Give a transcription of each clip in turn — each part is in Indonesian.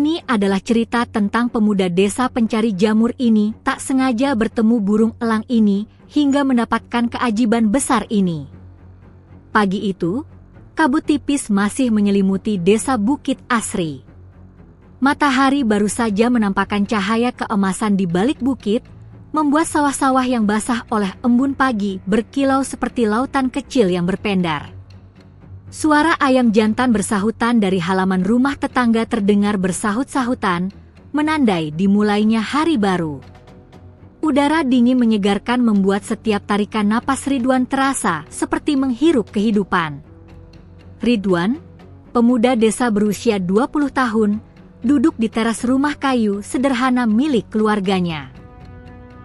Ini adalah cerita tentang pemuda desa pencari jamur ini tak sengaja bertemu burung elang ini hingga mendapatkan keajaiban besar ini. Pagi itu, kabut tipis masih menyelimuti desa Bukit Asri. Matahari baru saja menampakkan cahaya keemasan di balik bukit, membuat sawah-sawah yang basah oleh embun pagi berkilau seperti lautan kecil yang berpendar. Suara ayam jantan bersahutan dari halaman rumah tetangga terdengar bersahut-sahutan, menandai dimulainya hari baru. Udara dingin menyegarkan membuat setiap tarikan napas Ridwan terasa seperti menghirup kehidupan. Ridwan, pemuda desa berusia 20 tahun, duduk di teras rumah kayu sederhana milik keluarganya.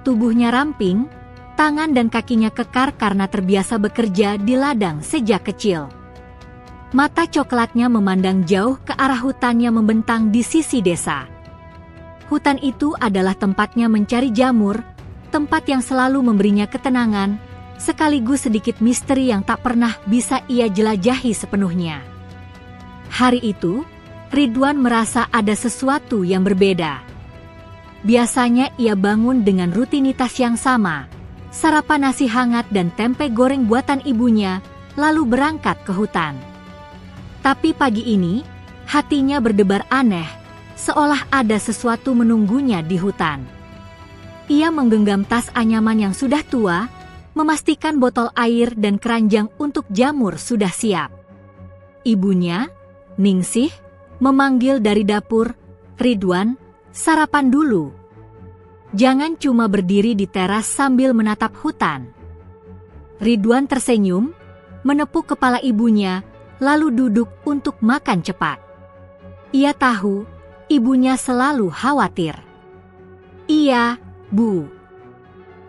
Tubuhnya ramping, tangan dan kakinya kekar karena terbiasa bekerja di ladang sejak kecil. Mata coklatnya memandang jauh ke arah hutan yang membentang di sisi desa. Hutan itu adalah tempatnya mencari jamur, tempat yang selalu memberinya ketenangan, sekaligus sedikit misteri yang tak pernah bisa ia jelajahi sepenuhnya. Hari itu, Ridwan merasa ada sesuatu yang berbeda. Biasanya ia bangun dengan rutinitas yang sama, sarapan nasi hangat dan tempe goreng buatan ibunya, lalu berangkat ke hutan. Tapi pagi ini, hatinya berdebar aneh, seolah ada sesuatu menunggunya di hutan. Ia menggenggam tas anyaman yang sudah tua, memastikan botol air dan keranjang untuk jamur sudah siap. Ibunya, Ningsih, memanggil dari dapur, "Ridwan, sarapan dulu. Jangan cuma berdiri di teras sambil menatap hutan." Ridwan tersenyum, menepuk kepala ibunya, lalu duduk untuk makan cepat. Ia tahu, ibunya selalu khawatir. "Iya, Bu.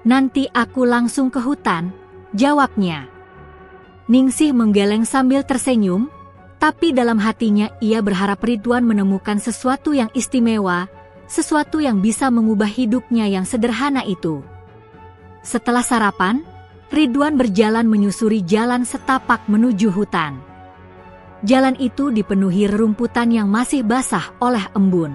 Nanti aku langsung ke hutan," jawabnya. Ningsih menggeleng sambil tersenyum, tapi dalam hatinya ia berharap Ridwan menemukan sesuatu yang istimewa, sesuatu yang bisa mengubah hidupnya yang sederhana itu. Setelah sarapan, Ridwan berjalan menyusuri jalan setapak menuju hutan. Jalan itu dipenuhi rerumputan yang masih basah oleh embun.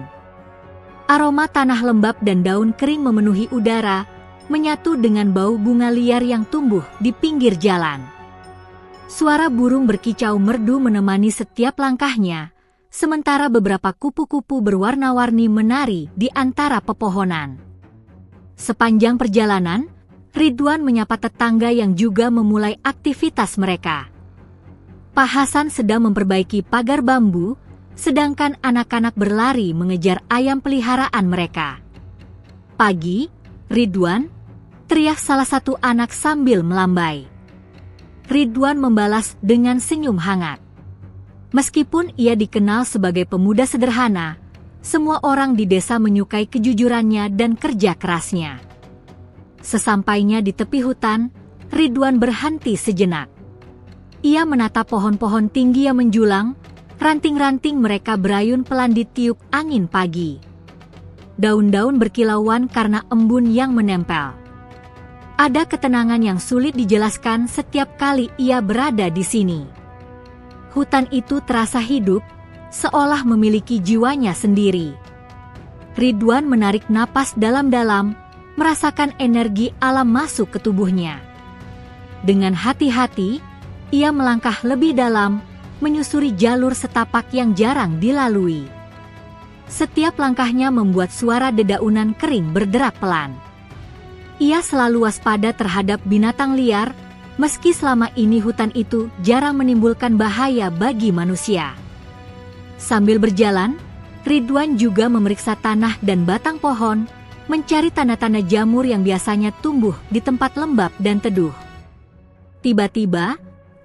Aroma tanah lembab dan daun kering memenuhi udara, menyatu dengan bau bunga liar yang tumbuh di pinggir jalan. Suara burung berkicau merdu menemani setiap langkahnya, sementara beberapa kupu-kupu berwarna-warni menari di antara pepohonan. Sepanjang perjalanan, Ridwan menyapa tetangga yang juga memulai aktivitas mereka. Pak Hasan sedang memperbaiki pagar bambu, sedangkan anak-anak berlari mengejar ayam peliharaan mereka. "Pagi, Ridwan," teriak salah satu anak sambil melambai. Ridwan membalas dengan senyum hangat. Meskipun ia dikenal sebagai pemuda sederhana, semua orang di desa menyukai kejujurannya dan kerja kerasnya. Sesampainya di tepi hutan, Ridwan berhenti sejenak. Ia menatap pohon-pohon tinggi yang menjulang, ranting-ranting mereka berayun pelan ditiup angin pagi. Daun-daun berkilauan karena embun yang menempel. Ada ketenangan yang sulit dijelaskan setiap kali ia berada di sini. Hutan itu terasa hidup, seolah memiliki jiwanya sendiri. Ridwan menarik napas dalam-dalam, merasakan energi alam masuk ke tubuhnya. Dengan hati-hati, ia melangkah lebih dalam, menyusuri jalur setapak yang jarang dilalui. Setiap langkahnya membuat suara dedaunan kering berderak pelan. Ia selalu waspada terhadap binatang liar, meski selama ini hutan itu jarang menimbulkan bahaya bagi manusia. Sambil berjalan, Ridwan juga memeriksa tanah dan batang pohon, mencari tanda-tanda jamur yang biasanya tumbuh di tempat lembab dan teduh. Tiba-tiba,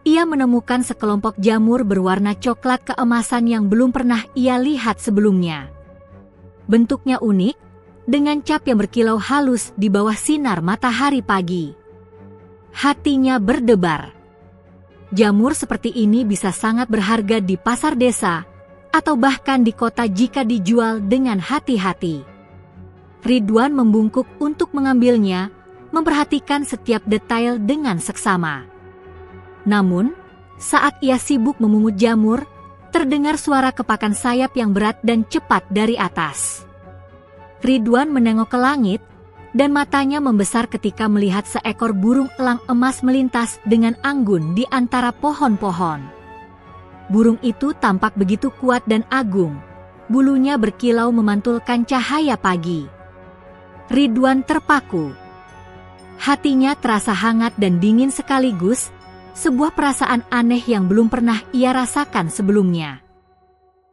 ia menemukan sekelompok jamur berwarna coklat keemasan yang belum pernah ia lihat sebelumnya. Bentuknya unik, dengan cap yang berkilau halus di bawah sinar matahari pagi. Hatinya berdebar. Jamur seperti ini bisa sangat berharga di pasar desa, atau bahkan di kota jika dijual dengan hati-hati. Ridwan membungkuk untuk mengambilnya, memperhatikan setiap detail dengan seksama. Namun, saat ia sibuk memungut jamur, Terdengar suara kepakan sayap yang berat dan cepat dari atas. Ridwan menengok ke langit, dan matanya membesar ketika melihat seekor burung elang emas melintas dengan anggun di antara pohon-pohon. Burung itu tampak begitu kuat dan agung, bulunya berkilau memantulkan cahaya pagi. Ridwan terpaku. Hatinya terasa hangat dan dingin sekaligus, sebuah perasaan aneh yang belum pernah ia rasakan sebelumnya.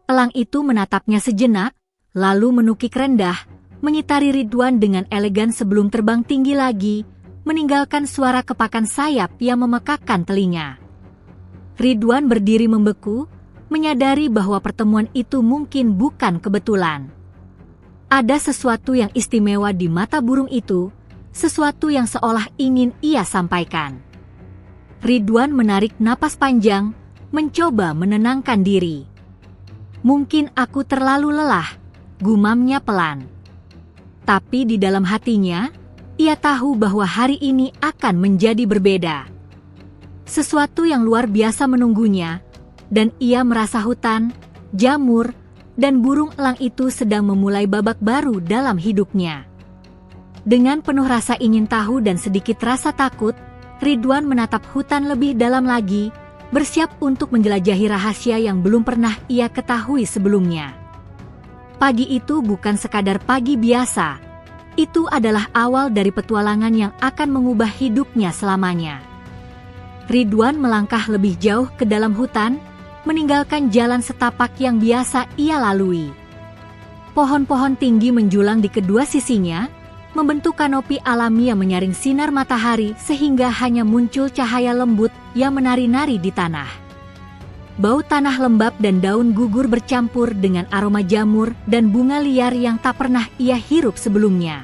Elang itu menatapnya sejenak, lalu menukik rendah, menyitari Ridwan dengan elegan sebelum terbang tinggi lagi, meninggalkan suara kepakan sayap yang memekakkan telinga. Ridwan berdiri membeku, menyadari bahwa pertemuan itu mungkin bukan kebetulan. Ada sesuatu yang istimewa di mata burung itu, sesuatu yang seolah ingin ia sampaikan. Ridwan menarik napas panjang, mencoba menenangkan diri. Mungkin aku terlalu lelah, gumamnya pelan. Tapi di dalam hatinya, ia tahu bahwa hari ini akan menjadi berbeda. Sesuatu yang luar biasa menunggunya, dan ia merasa hutan, jamur, dan burung elang itu sedang memulai babak baru dalam hidupnya. Dengan penuh rasa ingin tahu dan sedikit rasa takut, Ridwan menatap hutan lebih dalam lagi, bersiap untuk menjelajahi rahasia yang belum pernah ia ketahui sebelumnya. Pagi itu bukan sekadar pagi biasa, itu adalah awal dari petualangan yang akan mengubah hidupnya selamanya. Ridwan melangkah lebih jauh ke dalam hutan, meninggalkan jalan setapak yang biasa ia lalui. Pohon-pohon tinggi menjulang di kedua sisinya, membentuk kanopi alami yang menyaring sinar matahari sehingga hanya muncul cahaya lembut yang menari-nari di tanah. Bau tanah lembab dan daun gugur bercampur dengan aroma jamur dan bunga liar yang tak pernah ia hirup sebelumnya.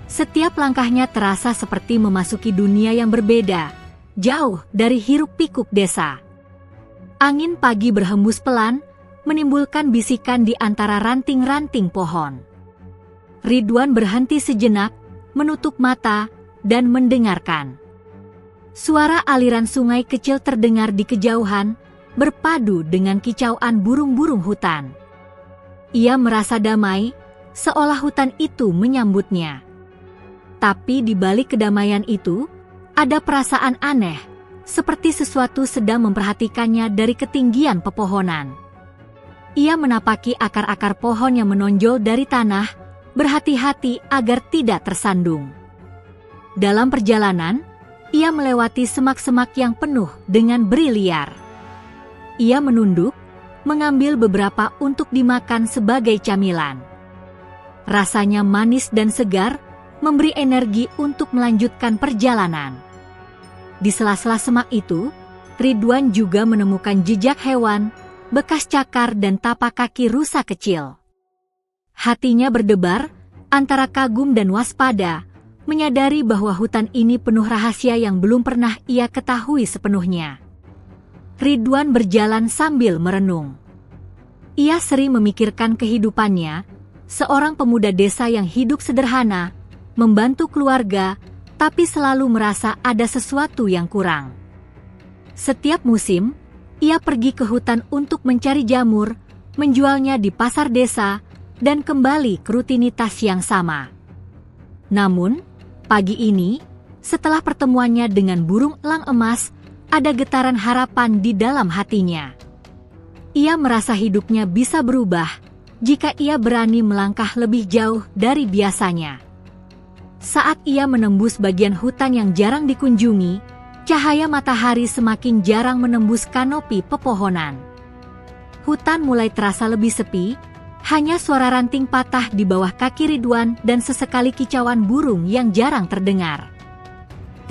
Setiap langkahnya terasa seperti memasuki dunia yang berbeda, jauh dari hiruk-pikuk desa. Angin pagi berhembus pelan, menimbulkan bisikan di antara ranting-ranting pohon. Ridwan berhenti sejenak, menutup mata, dan mendengarkan. Suara aliran sungai kecil terdengar di kejauhan, berpadu dengan kicauan burung-burung hutan. Ia merasa damai, seolah hutan itu menyambutnya. Tapi di balik kedamaian itu, ada perasaan aneh, seperti sesuatu sedang memperhatikannya dari ketinggian pepohonan. Ia menapaki akar-akar pohon yang menonjol dari tanah, berhati-hati agar tidak tersandung. Dalam perjalanan, ia melewati semak-semak yang penuh dengan beri liar. Ia menunduk, mengambil beberapa untuk dimakan sebagai camilan. Rasanya manis dan segar, memberi energi untuk melanjutkan perjalanan. Di sela-sela semak itu, Ridwan juga menemukan jejak hewan, bekas cakar dan tapak kaki rusa kecil. Hatinya berdebar, antara kagum dan waspada, menyadari bahwa hutan ini penuh rahasia yang belum pernah ia ketahui sepenuhnya. Ridwan berjalan sambil merenung. Ia sering memikirkan kehidupannya, seorang pemuda desa yang hidup sederhana, membantu keluarga, tapi selalu merasa ada sesuatu yang kurang. Setiap musim, ia pergi ke hutan untuk mencari jamur, menjualnya di pasar desa, dan kembali ke rutinitas yang sama. Namun, pagi ini, setelah pertemuannya dengan burung elang emas, ada getaran harapan di dalam hatinya. Ia merasa hidupnya bisa berubah jika ia berani melangkah lebih jauh dari biasanya. Saat ia menembus bagian hutan yang jarang dikunjungi, cahaya matahari semakin jarang menembus kanopi pepohonan. Hutan mulai terasa lebih sepi, hanya suara ranting patah di bawah kaki Ridwan dan sesekali kicauan burung yang jarang terdengar.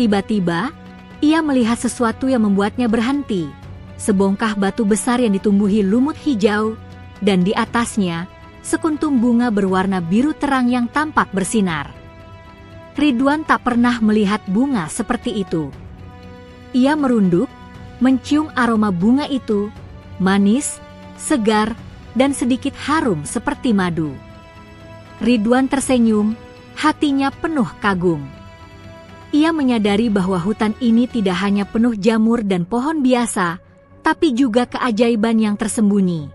Tiba-tiba, ia melihat sesuatu yang membuatnya berhenti, sebongkah batu besar yang ditumbuhi lumut hijau, dan di atasnya, sekuntum bunga berwarna biru terang yang tampak bersinar. Ridwan tak pernah melihat bunga seperti itu. Ia merunduk, mencium aroma bunga itu, manis, segar, dan sedikit harum seperti madu. Ridwan tersenyum, hatinya penuh kagum. Ia menyadari bahwa hutan ini tidak hanya penuh jamur dan pohon biasa, tapi juga keajaiban yang tersembunyi.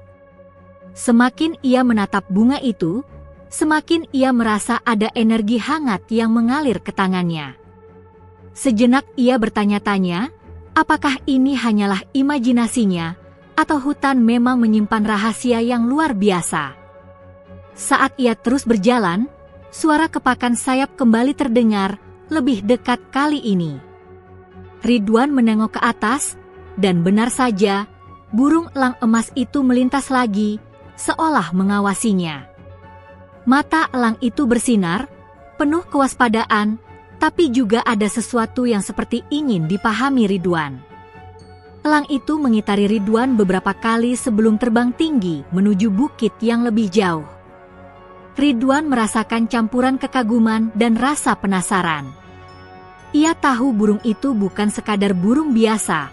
Semakin ia menatap bunga itu, semakin ia merasa ada energi hangat yang mengalir ke tangannya. Sejenak ia bertanya-tanya, apakah ini hanyalah imajinasinya, atau hutan memang menyimpan rahasia yang luar biasa. Saat ia terus berjalan, suara kepakan sayap kembali terdengar, lebih dekat kali ini. Ridwan menengok ke atas, dan benar saja, burung elang emas itu melintas lagi, seolah mengawasinya. Mata elang itu bersinar, penuh kewaspadaan, tapi juga ada sesuatu yang seperti ingin dipahami Ridwan. Elang itu mengitari Ridwan beberapa kali sebelum terbang tinggi menuju bukit yang lebih jauh. Ridwan merasakan campuran kekaguman dan rasa penasaran. Ia tahu burung itu bukan sekadar burung biasa.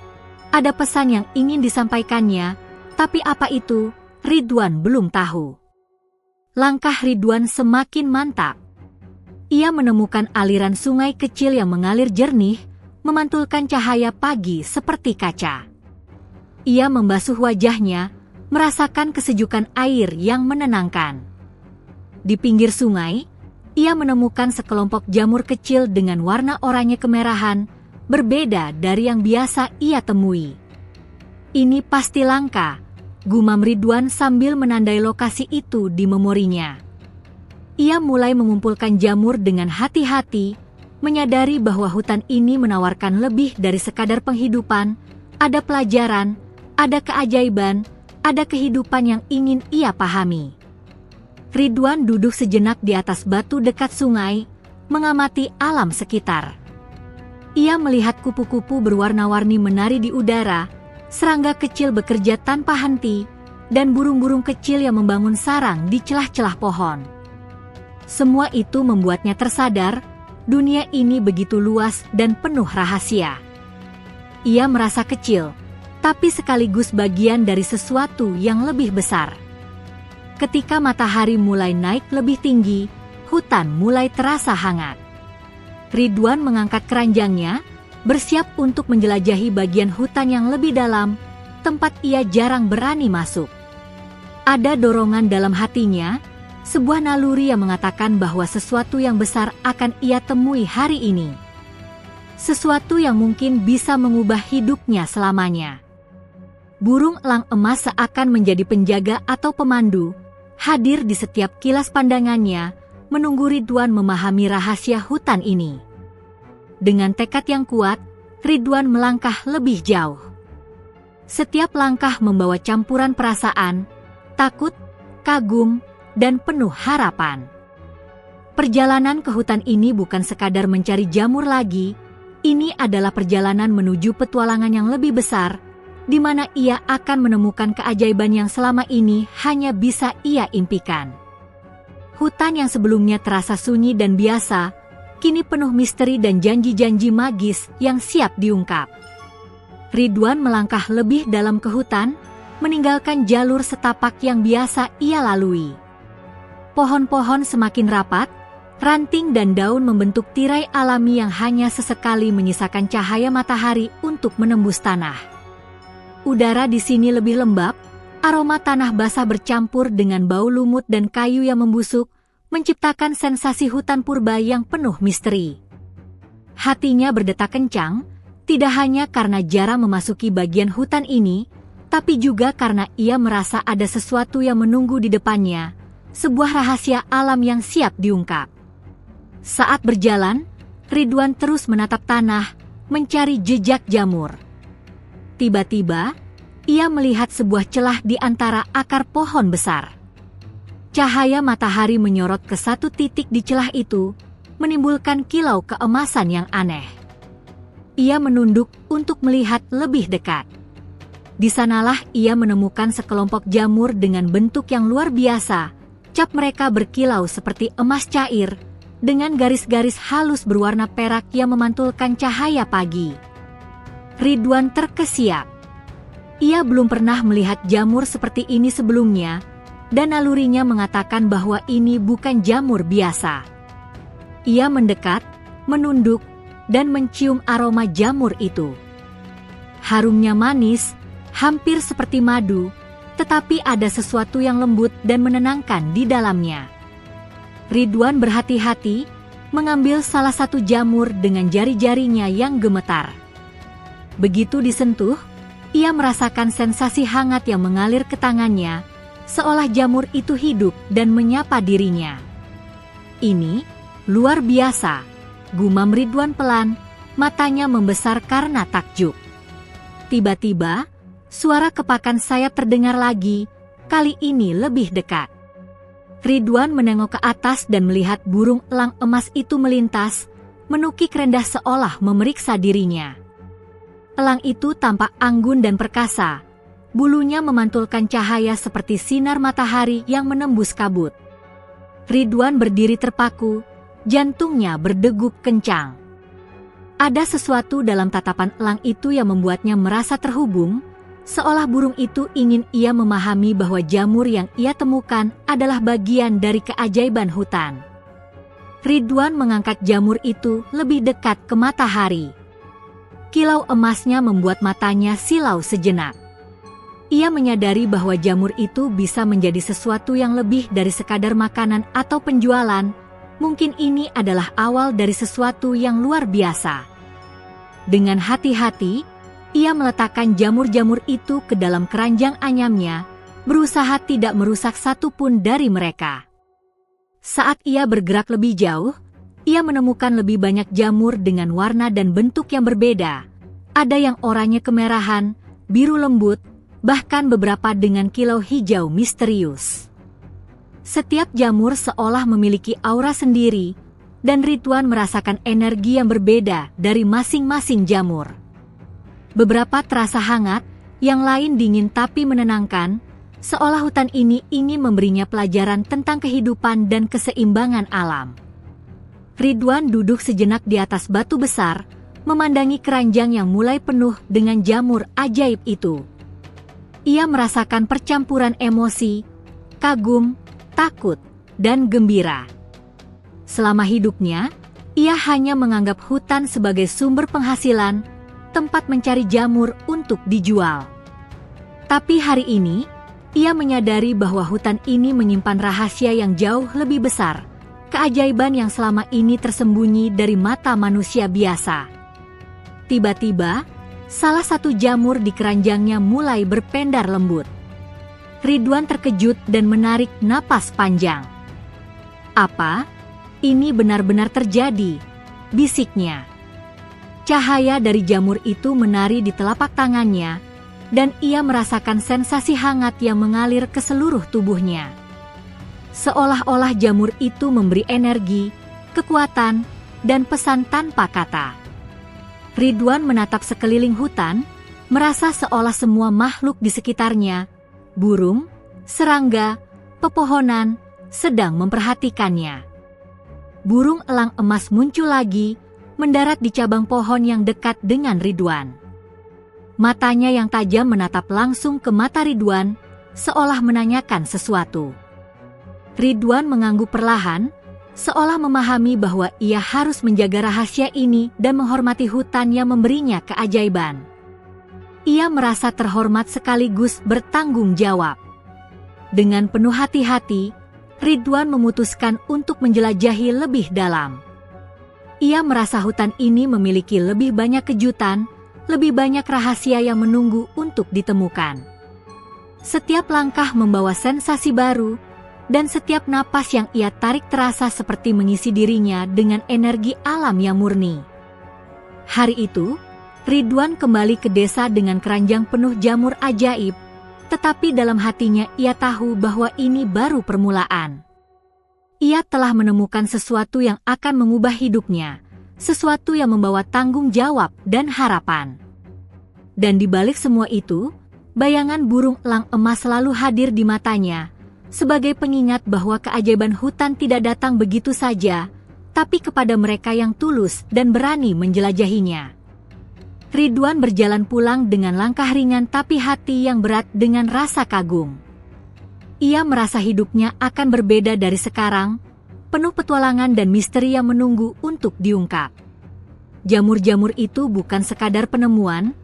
Ada pesan yang ingin disampaikannya, tapi apa itu, Ridwan belum tahu. Langkah Ridwan semakin mantap. Ia menemukan aliran sungai kecil yang mengalir jernih, memantulkan cahaya pagi seperti kaca. Ia membasuh wajahnya, merasakan kesejukan air yang menenangkan. Di pinggir sungai, ia menemukan sekelompok jamur kecil dengan warna oranye kemerahan, berbeda dari yang biasa ia temui. Ini pasti langka, gumam Ridwan sambil menandai lokasi itu di memorinya. Ia mulai mengumpulkan jamur dengan hati-hati, menyadari bahwa hutan ini menawarkan lebih dari sekadar penghidupan, ada pelajaran, ada keajaiban, ada kehidupan yang ingin ia pahami. Ridwan duduk sejenak di atas batu dekat sungai, mengamati alam sekitar. Ia melihat kupu-kupu berwarna-warni menari di udara, serangga kecil bekerja tanpa henti, dan burung-burung kecil yang membangun sarang di celah-celah pohon. Semua itu membuatnya tersadar, dunia ini begitu luas dan penuh rahasia. Ia merasa kecil, tapi sekaligus bagian dari sesuatu yang lebih besar. Ketika matahari mulai naik lebih tinggi, hutan mulai terasa hangat. Ridwan mengangkat keranjangnya, bersiap untuk menjelajahi bagian hutan yang lebih dalam, tempat ia jarang berani masuk. Ada dorongan dalam hatinya, sebuah naluri yang mengatakan bahwa sesuatu yang besar akan ia temui hari ini. Sesuatu yang mungkin bisa mengubah hidupnya selamanya. Burung elang emas seakan menjadi penjaga atau pemandu, hadir di setiap kilas pandangannya, menunggu Ridwan memahami rahasia hutan ini. Dengan tekad yang kuat, Ridwan melangkah lebih jauh. Setiap langkah membawa campuran perasaan, takut, kagum, dan penuh harapan. Perjalanan ke hutan ini bukan sekadar mencari jamur lagi, ini adalah perjalanan menuju petualangan yang lebih besar, di mana ia akan menemukan keajaiban yang selama ini hanya bisa ia impikan. Hutan yang sebelumnya terasa sunyi dan biasa, kini penuh misteri dan janji-janji magis yang siap diungkap. Ridwan melangkah lebih dalam ke hutan, meninggalkan jalur setapak yang biasa ia lalui. Pohon-pohon semakin rapat, ranting dan daun membentuk tirai alami yang hanya sesekali menyisakan cahaya matahari untuk menembus tanah. Udara di sini lebih lembab, aroma tanah basah bercampur dengan bau lumut dan kayu yang membusuk, menciptakan sensasi hutan purba yang penuh misteri. Hatinya berdetak kencang, tidak hanya karena jarang memasuki bagian hutan ini, tapi juga karena ia merasa ada sesuatu yang menunggu di depannya, sebuah rahasia alam yang siap diungkap. Saat berjalan, Ridwan terus menatap tanah, mencari jejak jamur. Tiba-tiba, ia melihat sebuah celah di antara akar pohon besar. Cahaya matahari menyorot ke satu titik di celah itu, menimbulkan kilau keemasan yang aneh. Ia menunduk untuk melihat lebih dekat. Di sanalah ia menemukan sekelompok jamur dengan bentuk yang luar biasa. Cap mereka berkilau seperti emas cair, dengan garis-garis halus berwarna perak yang memantulkan cahaya pagi. Ridwan terkesiap. Ia belum pernah melihat jamur seperti ini sebelumnya, dan nalurinya mengatakan bahwa ini bukan jamur biasa. Ia mendekat, menunduk, dan mencium aroma jamur itu. Harumnya manis, hampir seperti madu, tetapi ada sesuatu yang lembut dan menenangkan di dalamnya. Ridwan berhati-hati mengambil salah satu jamur dengan jari-jarinya yang gemetar. Begitu disentuh, ia merasakan sensasi hangat yang mengalir ke tangannya, seolah jamur itu hidup dan menyapa dirinya. Ini luar biasa, gumam Ridwan pelan, matanya membesar karena takjub. Tiba-tiba, suara kepakan sayap terdengar lagi, kali ini lebih dekat. Ridwan menengok ke atas dan melihat burung elang emas itu melintas, menukik rendah seolah memeriksa dirinya. Elang itu tampak anggun dan perkasa, bulunya memantulkan cahaya seperti sinar matahari yang menembus kabut. Ridwan berdiri terpaku, jantungnya berdegup kencang. Ada sesuatu dalam tatapan elang itu yang membuatnya merasa terhubung, seolah burung itu ingin ia memahami bahwa jamur yang ia temukan adalah bagian dari keajaiban hutan. Ridwan mengangkat jamur itu lebih dekat ke matahari. Kilau emasnya membuat matanya silau sejenak. Ia menyadari bahwa jamur itu bisa menjadi sesuatu yang lebih dari sekadar makanan atau penjualan. Mungkin ini adalah awal dari sesuatu yang luar biasa. Dengan hati-hati, ia meletakkan jamur-jamur itu ke dalam keranjang anyamnya, berusaha tidak merusak satupun dari mereka. Saat ia bergerak lebih jauh, ia menemukan lebih banyak jamur dengan warna dan bentuk yang berbeda. Ada yang oranye kemerahan, biru lembut, bahkan beberapa dengan kilau hijau misterius. Setiap jamur seolah memiliki aura sendiri, dan Ridwan merasakan energi yang berbeda dari masing-masing jamur. Beberapa terasa hangat, yang lain dingin tapi menenangkan, seolah hutan ini ingin memberinya pelajaran tentang kehidupan dan keseimbangan alam. Ridwan duduk sejenak di atas batu besar, memandangi keranjang yang mulai penuh dengan jamur ajaib itu. Ia merasakan percampuran emosi, kagum, takut, dan gembira. Selama hidupnya, ia hanya menganggap hutan sebagai sumber penghasilan, tempat mencari jamur untuk dijual. Tapi hari ini, ia menyadari bahwa hutan ini menyimpan rahasia yang jauh lebih besar, keajaiban yang selama ini tersembunyi dari mata manusia biasa. Tiba-tiba, salah satu jamur di keranjangnya mulai berpendar lembut. Ridwan terkejut dan menarik napas panjang. "Apa? Ini benar-benar terjadi," bisiknya. Cahaya dari jamur itu menari di telapak tangannya, dan ia merasakan sensasi hangat yang mengalir ke seluruh tubuhnya. Seolah-olah jamur itu memberi energi, kekuatan, dan pesan tanpa kata. Ridwan menatap sekeliling hutan, merasa seolah semua makhluk di sekitarnya, burung, serangga, pepohonan, sedang memperhatikannya. Burung elang emas muncul lagi, mendarat di cabang pohon yang dekat dengan Ridwan. Matanya yang tajam menatap langsung ke mata Ridwan, seolah menanyakan sesuatu. Ridwan mengangguk perlahan, seolah memahami bahwa ia harus menjaga rahasia ini dan menghormati hutan yang memberinya keajaiban. Ia merasa terhormat sekaligus bertanggung jawab. Dengan penuh hati-hati, Ridwan memutuskan untuk menjelajahi lebih dalam. Ia merasa hutan ini memiliki lebih banyak kejutan, lebih banyak rahasia yang menunggu untuk ditemukan. Setiap langkah membawa sensasi baru, dan setiap napas yang ia tarik terasa seperti mengisi dirinya dengan energi alam yang murni. Hari itu, Ridwan kembali ke desa dengan keranjang penuh jamur ajaib, tetapi dalam hatinya ia tahu bahwa ini baru permulaan. Ia telah menemukan sesuatu yang akan mengubah hidupnya, sesuatu yang membawa tanggung jawab dan harapan. Dan di balik semua itu, bayangan burung elang emas selalu hadir di matanya, sebagai pengingat bahwa keajaiban hutan tidak datang begitu saja, tapi kepada mereka yang tulus dan berani menjelajahinya. Ridwan berjalan pulang dengan langkah ringan tapi hati yang berat dengan rasa kagum. Ia merasa hidupnya akan berbeda dari sekarang, penuh petualangan dan misteri yang menunggu untuk diungkap. Jamur-jamur itu bukan sekadar penemuan,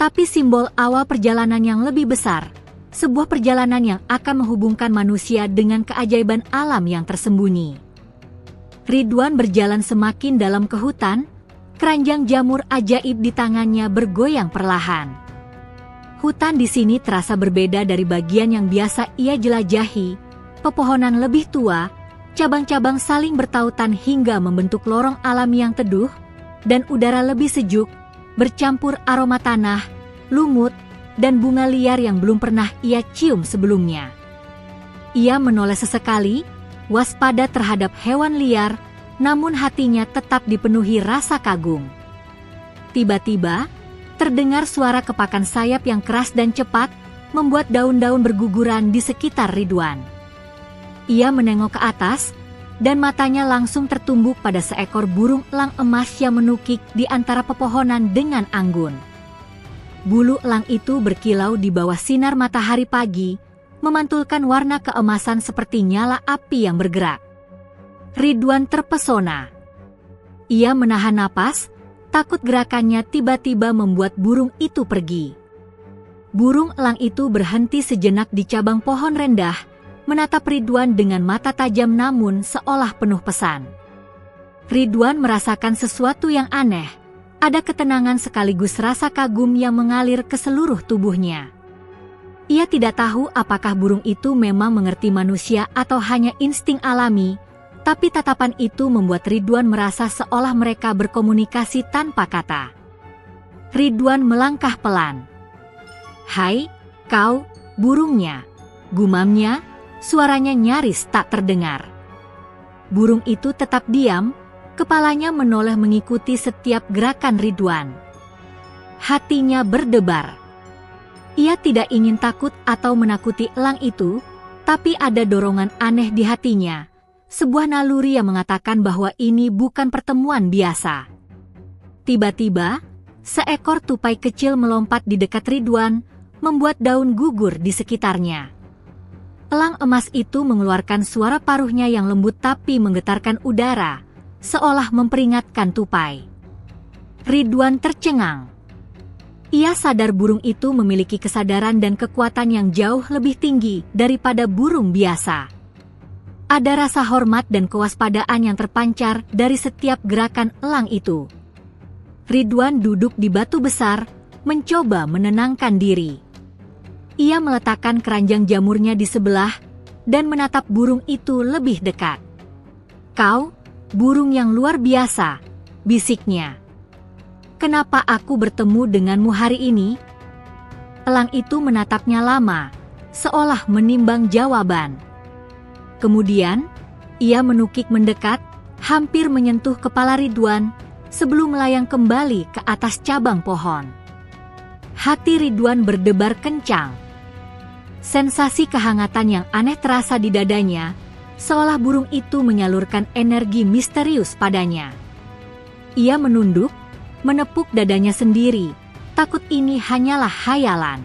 tapi simbol awal perjalanan yang lebih besar, sebuah perjalanan yang akan menghubungkan manusia dengan keajaiban alam yang tersembunyi. Ridwan berjalan semakin dalam ke hutan, keranjang jamur ajaib di tangannya bergoyang perlahan. Hutan di sini terasa berbeda dari bagian yang biasa ia jelajahi. Pepohonan lebih tua, cabang-cabang saling bertautan hingga membentuk lorong alami yang teduh, dan udara lebih sejuk, bercampur aroma tanah, lumut, dan bunga liar yang belum pernah ia cium sebelumnya. Ia menoleh sesekali, waspada terhadap hewan liar, namun hatinya tetap dipenuhi rasa kagum. Tiba-tiba, terdengar suara kepakan sayap yang keras dan cepat, membuat daun-daun berguguran di sekitar Ridwan. Ia menengok ke atas, dan matanya langsung tertumbuk pada seekor burung elang emas yang menukik di antara pepohonan dengan anggun. Bulu elang itu berkilau di bawah sinar matahari pagi, memantulkan warna keemasan seperti nyala api yang bergerak. Ridwan terpesona. Ia menahan napas, takut gerakannya tiba-tiba membuat burung itu pergi. Burung elang itu berhenti sejenak di cabang pohon rendah, menatap Ridwan dengan mata tajam namun seolah penuh pesan. Ridwan merasakan sesuatu yang aneh, ada ketenangan sekaligus rasa kagum yang mengalir ke seluruh tubuhnya. Ia tidak tahu apakah burung itu memang mengerti manusia atau hanya insting alami, tapi tatapan itu membuat Ridwan merasa seolah mereka berkomunikasi tanpa kata. Ridwan melangkah pelan. "Hai, kau, burungnya," gumamnya, suaranya nyaris tak terdengar. Burung itu tetap diam, kepalanya menoleh mengikuti setiap gerakan Ridwan. Hatinya berdebar. Ia tidak ingin takut atau menakuti elang itu, tapi ada dorongan aneh di hatinya, sebuah naluri yang mengatakan bahwa ini bukan pertemuan biasa. Tiba-tiba, seekor tupai kecil melompat di dekat Ridwan, membuat daun gugur di sekitarnya. Elang emas itu mengeluarkan suara paruhnya yang lembut tapi menggetarkan udara, seolah memperingatkan tupai. Ridwan tercengang. Ia sadar burung itu memiliki kesadaran dan kekuatan yang jauh lebih tinggi daripada burung biasa. Ada rasa hormat dan kewaspadaan yang terpancar dari setiap gerakan elang itu. Ridwan duduk di batu besar, mencoba menenangkan diri. Ia meletakkan keranjang jamurnya di sebelah, dan menatap burung itu lebih dekat. "Kau, burung yang luar biasa," bisiknya. "Kenapa aku bertemu denganmu hari ini?" Elang itu menatapnya lama, seolah menimbang jawaban. Kemudian, ia menukik mendekat, hampir menyentuh kepala Ridwan, sebelum melayang kembali ke atas cabang pohon. Hati Ridwan berdebar kencang. Sensasi kehangatan yang aneh terasa di dadanya, seolah burung itu menyalurkan energi misterius padanya. Ia menunduk, menepuk dadanya sendiri, takut ini hanyalah khayalan.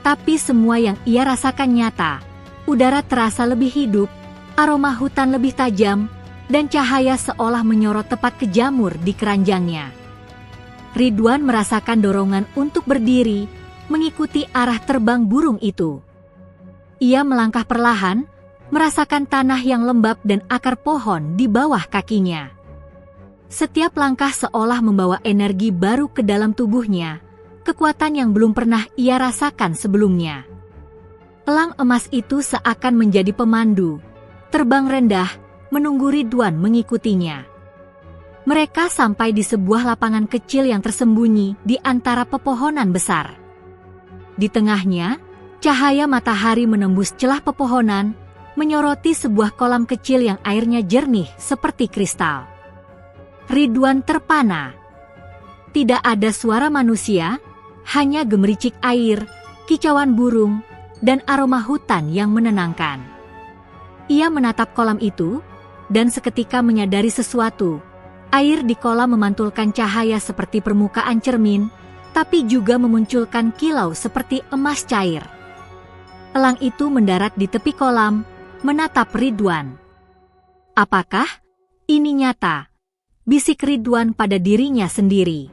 Tapi semua yang ia rasakan nyata. Udara terasa lebih hidup, aroma hutan lebih tajam, dan cahaya seolah menyorot tepat ke jamur di keranjangnya. Ridwan merasakan dorongan untuk berdiri, mengikuti arah terbang burung itu. Ia melangkah perlahan, merasakan tanah yang lembab dan akar pohon di bawah kakinya. Setiap langkah seolah membawa energi baru ke dalam tubuhnya, kekuatan yang belum pernah ia rasakan sebelumnya. Elang emas itu seakan menjadi pemandu, terbang rendah, menunggu Ridwan mengikutinya. Mereka sampai di sebuah lapangan kecil yang tersembunyi di antara pepohonan besar. Di tengahnya, cahaya matahari menembus celah pepohonan, menyoroti sebuah kolam kecil yang airnya jernih seperti kristal. Ridwan terpana. Tidak ada suara manusia, hanya gemericik air, kicauan burung, dan aroma hutan yang menenangkan. Ia menatap kolam itu, dan seketika menyadari sesuatu. Air di kolam memantulkan cahaya seperti permukaan cermin, tapi juga memunculkan kilau seperti emas cair. Elang itu mendarat di tepi kolam, menatap Ridwan. "Apakah ini nyata?" bisik Ridwan pada dirinya sendiri.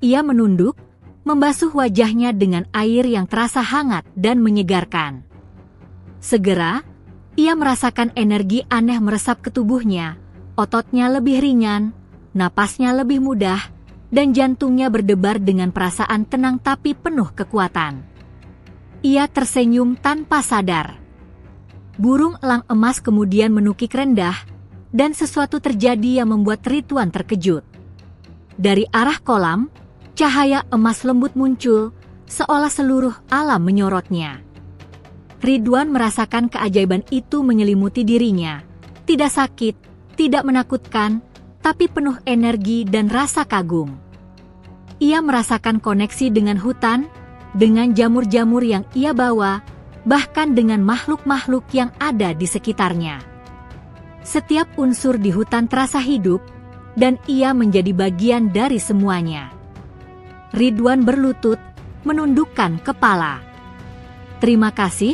Ia menunduk, membasuh wajahnya dengan air yang terasa hangat dan menyegarkan. Segera, ia merasakan energi aneh meresap ke tubuhnya, ototnya lebih ringan, napasnya lebih mudah, dan jantungnya berdebar dengan perasaan tenang tapi penuh kekuatan. Ia tersenyum tanpa sadar. Burung elang emas kemudian menukik rendah, dan sesuatu terjadi yang membuat Ridwan terkejut. Dari arah kolam, cahaya emas lembut muncul, seolah seluruh alam menyorotnya. Ridwan merasakan keajaiban itu menyelimuti dirinya. Tidak sakit, tidak menakutkan, tapi penuh energi dan rasa kagum. Ia merasakan koneksi dengan hutan, dengan jamur-jamur yang ia bawa, bahkan dengan makhluk-makhluk yang ada di sekitarnya. Setiap unsur di hutan terasa hidup, dan ia menjadi bagian dari semuanya. Ridwan berlutut, menundukkan kepala. "Terima kasih,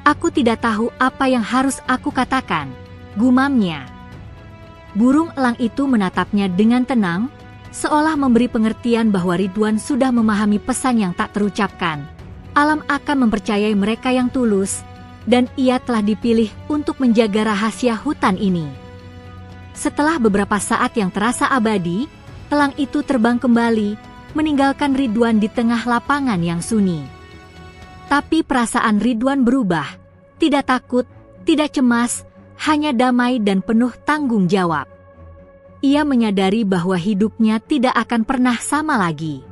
aku tidak tahu apa yang harus aku katakan," gumamnya. Burung elang itu menatapnya dengan tenang, seolah memberi pengertian bahwa Ridwan sudah memahami pesan yang tak terucapkan. Alam akan mempercayai mereka yang tulus, dan ia telah dipilih untuk menjaga rahasia hutan ini. Setelah beberapa saat yang terasa abadi, elang itu terbang kembali, meninggalkan Ridwan di tengah lapangan yang sunyi. Tapi perasaan Ridwan berubah, tidak takut, tidak cemas, hanya damai dan penuh tanggung jawab. Ia menyadari bahwa hidupnya tidak akan pernah sama lagi.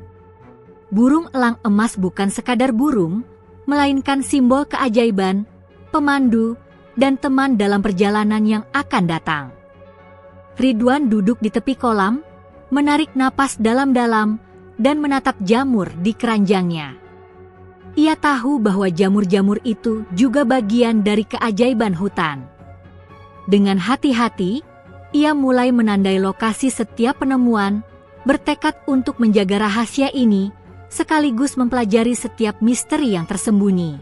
Burung elang emas bukan sekadar burung, melainkan simbol keajaiban, pemandu, dan teman dalam perjalanan yang akan datang. Ridwan duduk di tepi kolam, menarik napas dalam-dalam, dan menatap jamur di keranjangnya. Ia tahu bahwa jamur-jamur itu juga bagian dari keajaiban hutan. Dengan hati-hati, ia mulai menandai lokasi setiap penemuan, bertekad untuk menjaga rahasia ini, sekaligus mempelajari setiap misteri yang tersembunyi.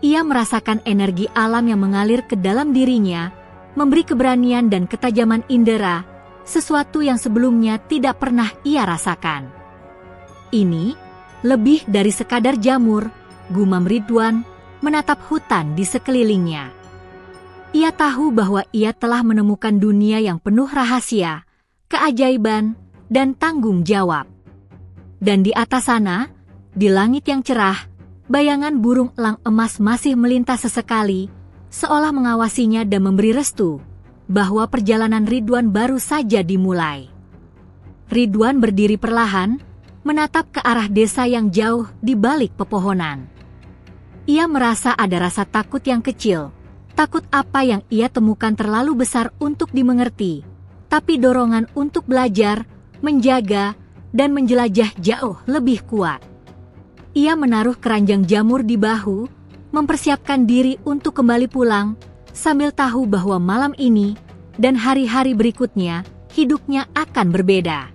Ia merasakan energi alam yang mengalir ke dalam dirinya, memberi keberanian dan ketajaman indera, sesuatu yang sebelumnya tidak pernah ia rasakan. Ini lebih dari sekadar jamur, gumam Ridwan, menatap hutan di sekelilingnya. Ia tahu bahwa ia telah menemukan dunia yang penuh rahasia, keajaiban, dan tanggung jawab. Dan di atas sana, di langit yang cerah, bayangan burung elang emas masih melintas sesekali, seolah mengawasinya dan memberi restu bahwa perjalanan Ridwan baru saja dimulai. Ridwan berdiri perlahan, menatap ke arah desa yang jauh di balik pepohonan. Ia merasa ada rasa takut yang kecil, takut apa yang ia temukan terlalu besar untuk dimengerti, tapi dorongan untuk belajar, menjaga, dan menjelajah jauh lebih kuat. Ia menaruh keranjang jamur di bahu, mempersiapkan diri untuk kembali pulang, sambil tahu bahwa malam ini dan hari-hari berikutnya hidupnya akan berbeda.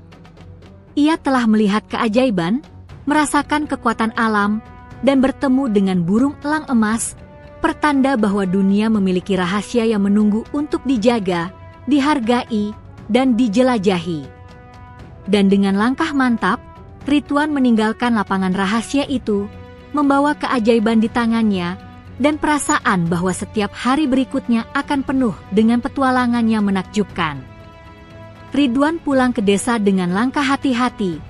Ia telah melihat keajaiban, merasakan kekuatan alam, dan bertemu dengan burung elang emas, pertanda bahwa dunia memiliki rahasia yang menunggu untuk dijaga, dihargai, dan dijelajahi. Dan dengan langkah mantap, Ridwan meninggalkan lapangan rahasia itu, membawa keajaiban di tangannya, dan perasaan bahwa setiap hari berikutnya akan penuh dengan petualangan yang menakjubkan. Ridwan pulang ke desa dengan langkah hati-hati,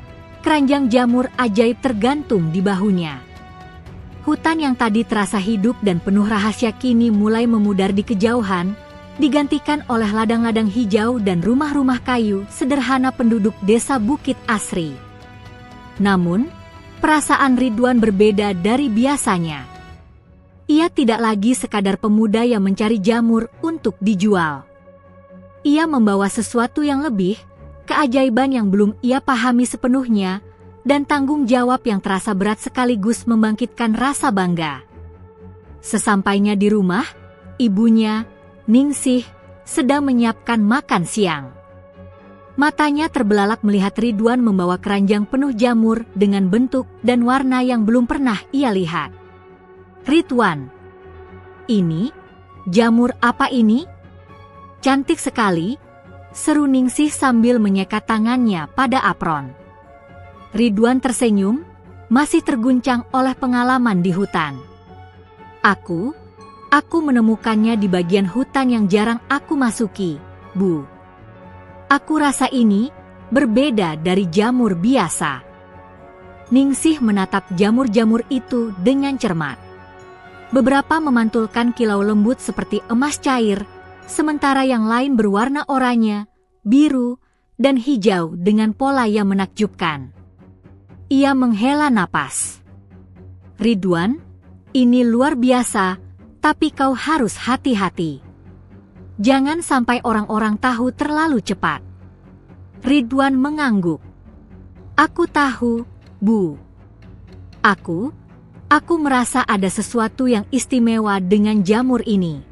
keranjang jamur ajaib tergantung di bahunya. Hutan yang tadi terasa hidup dan penuh rahasia kini mulai memudar di kejauhan, digantikan oleh ladang-ladang hijau dan rumah-rumah kayu sederhana penduduk desa Bukit Asri. Namun, perasaan Ridwan berbeda dari biasanya. Ia tidak lagi sekadar pemuda yang mencari jamur untuk dijual. Ia membawa sesuatu yang lebih, keajaiban yang belum ia pahami sepenuhnya, dan tanggung jawab yang terasa berat sekaligus membangkitkan rasa bangga. Sesampainya di rumah, ibunya, Ningsih, sedang menyiapkan makan siang. Matanya terbelalak melihat Ridwan membawa keranjang penuh jamur dengan bentuk dan warna yang belum pernah ia lihat. "Ridwan, ini jamur apa ini? Cantik sekali," seru Ningsih sambil menyekat tangannya pada apron. Ridwan tersenyum, masih terguncang oleh pengalaman di hutan. Aku menemukannya di bagian hutan yang jarang aku masuki, Bu. Aku rasa ini berbeda dari jamur biasa. Ningsih menatap jamur-jamur itu dengan cermat. Beberapa memantulkan kilau lembut seperti emas cair, sementara yang lain berwarna oranye, biru, dan hijau dengan pola yang menakjubkan. Ia menghela napas. Ridwan, ini luar biasa, tapi kau harus hati-hati. Jangan sampai orang-orang tahu terlalu cepat. Ridwan mengangguk. Aku tahu, Bu. Aku merasa ada sesuatu yang istimewa dengan jamur ini.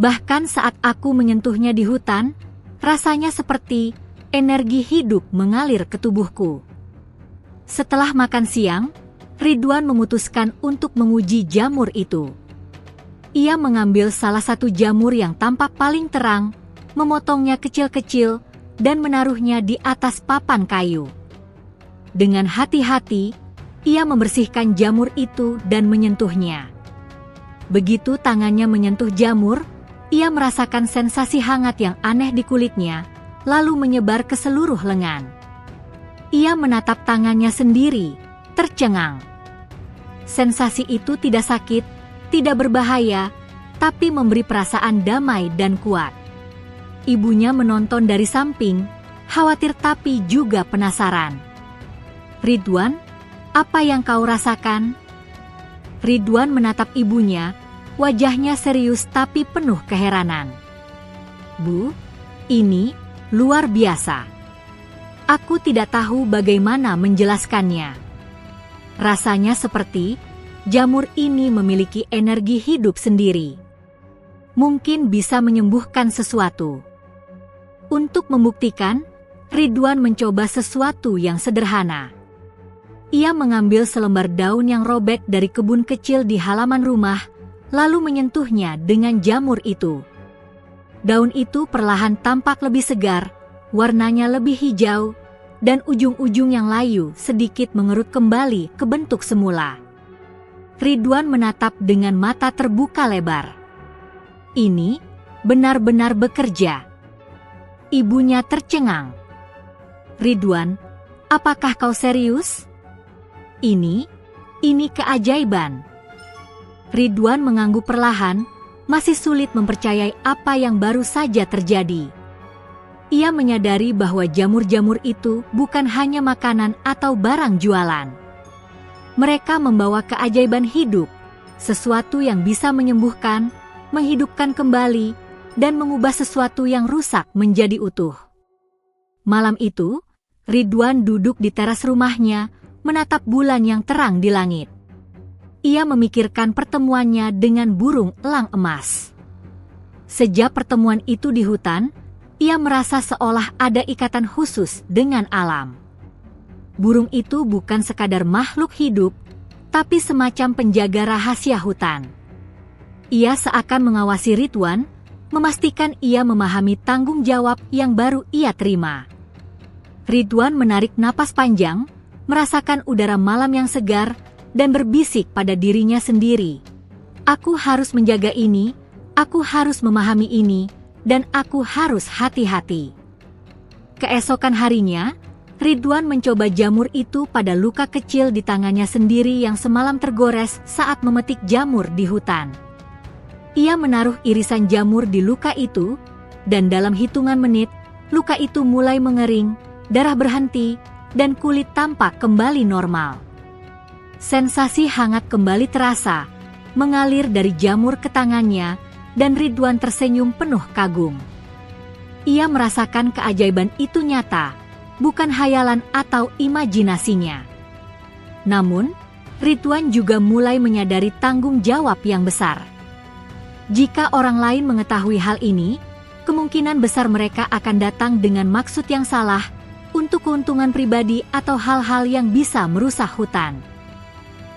Bahkan saat aku menyentuhnya di hutan, rasanya seperti energi hidup mengalir ke tubuhku. Setelah makan siang, Ridwan memutuskan untuk menguji jamur itu. Ia mengambil salah satu jamur yang tampak paling terang, memotongnya kecil-kecil, dan menaruhnya di atas papan kayu. Dengan hati-hati, ia membersihkan jamur itu dan menyentuhnya. Begitu tangannya menyentuh jamur, ia merasakan sensasi hangat yang aneh di kulitnya, lalu menyebar ke seluruh lengan. Ia menatap tangannya sendiri, tercengang. Sensasi itu tidak sakit, tidak berbahaya, tapi memberi perasaan damai dan kuat. Ibunya menonton dari samping, khawatir tapi juga penasaran. Ridwan, apa yang kau rasakan? Ridwan menatap ibunya, wajahnya serius tapi penuh keheranan. Bu, ini luar biasa. Aku tidak tahu bagaimana menjelaskannya. Rasanya seperti jamur ini memiliki energi hidup sendiri. Mungkin bisa menyembuhkan sesuatu. Untuk membuktikan, Ridwan mencoba sesuatu yang sederhana. Ia mengambil selembar daun yang robek dari kebun kecil di halaman rumah, lalu menyentuhnya dengan jamur itu. Daun itu perlahan tampak lebih segar, warnanya lebih hijau, dan ujung-ujung yang layu sedikit mengerut kembali ke bentuk semula. Ridwan menatap dengan mata terbuka lebar. Ini benar-benar bekerja. Ibunya tercengang. Ridwan, apakah kau serius? Ini keajaiban. Ridwan mengangguk perlahan, masih sulit mempercayai apa yang baru saja terjadi. Ia menyadari bahwa jamur-jamur itu bukan hanya makanan atau barang jualan. Mereka membawa keajaiban hidup, sesuatu yang bisa menyembuhkan, menghidupkan kembali, dan mengubah sesuatu yang rusak menjadi utuh. Malam itu, Ridwan duduk di teras rumahnya, menatap bulan yang terang di langit. Ia memikirkan pertemuannya dengan burung elang emas. Sejak pertemuan itu di hutan, ia merasa seolah ada ikatan khusus dengan alam. Burung itu bukan sekadar makhluk hidup, tapi semacam penjaga rahasia hutan. Ia seakan mengawasi Ridwan, memastikan ia memahami tanggung jawab yang baru ia terima. Ridwan menarik napas panjang, merasakan udara malam yang segar, dan berbisik pada dirinya sendiri. Aku harus menjaga ini, aku harus memahami ini, dan aku harus hati-hati. Keesokan harinya, Ridwan mencoba jamur itu pada luka kecil di tangannya sendiri yang semalam tergores saat memetik jamur di hutan. Ia menaruh irisan jamur di luka itu, dan dalam hitungan menit, luka itu mulai mengering, darah berhenti, dan kulit tampak kembali normal. Sensasi hangat kembali terasa, mengalir dari jamur ke tangannya, dan Ridwan tersenyum penuh kagum. Ia merasakan keajaiban itu nyata, bukan hayalan atau imajinasinya. Namun, Ridwan juga mulai menyadari tanggung jawab yang besar. Jika orang lain mengetahui hal ini, kemungkinan besar mereka akan datang dengan maksud yang salah, untuk keuntungan pribadi atau hal-hal yang bisa merusak hutan.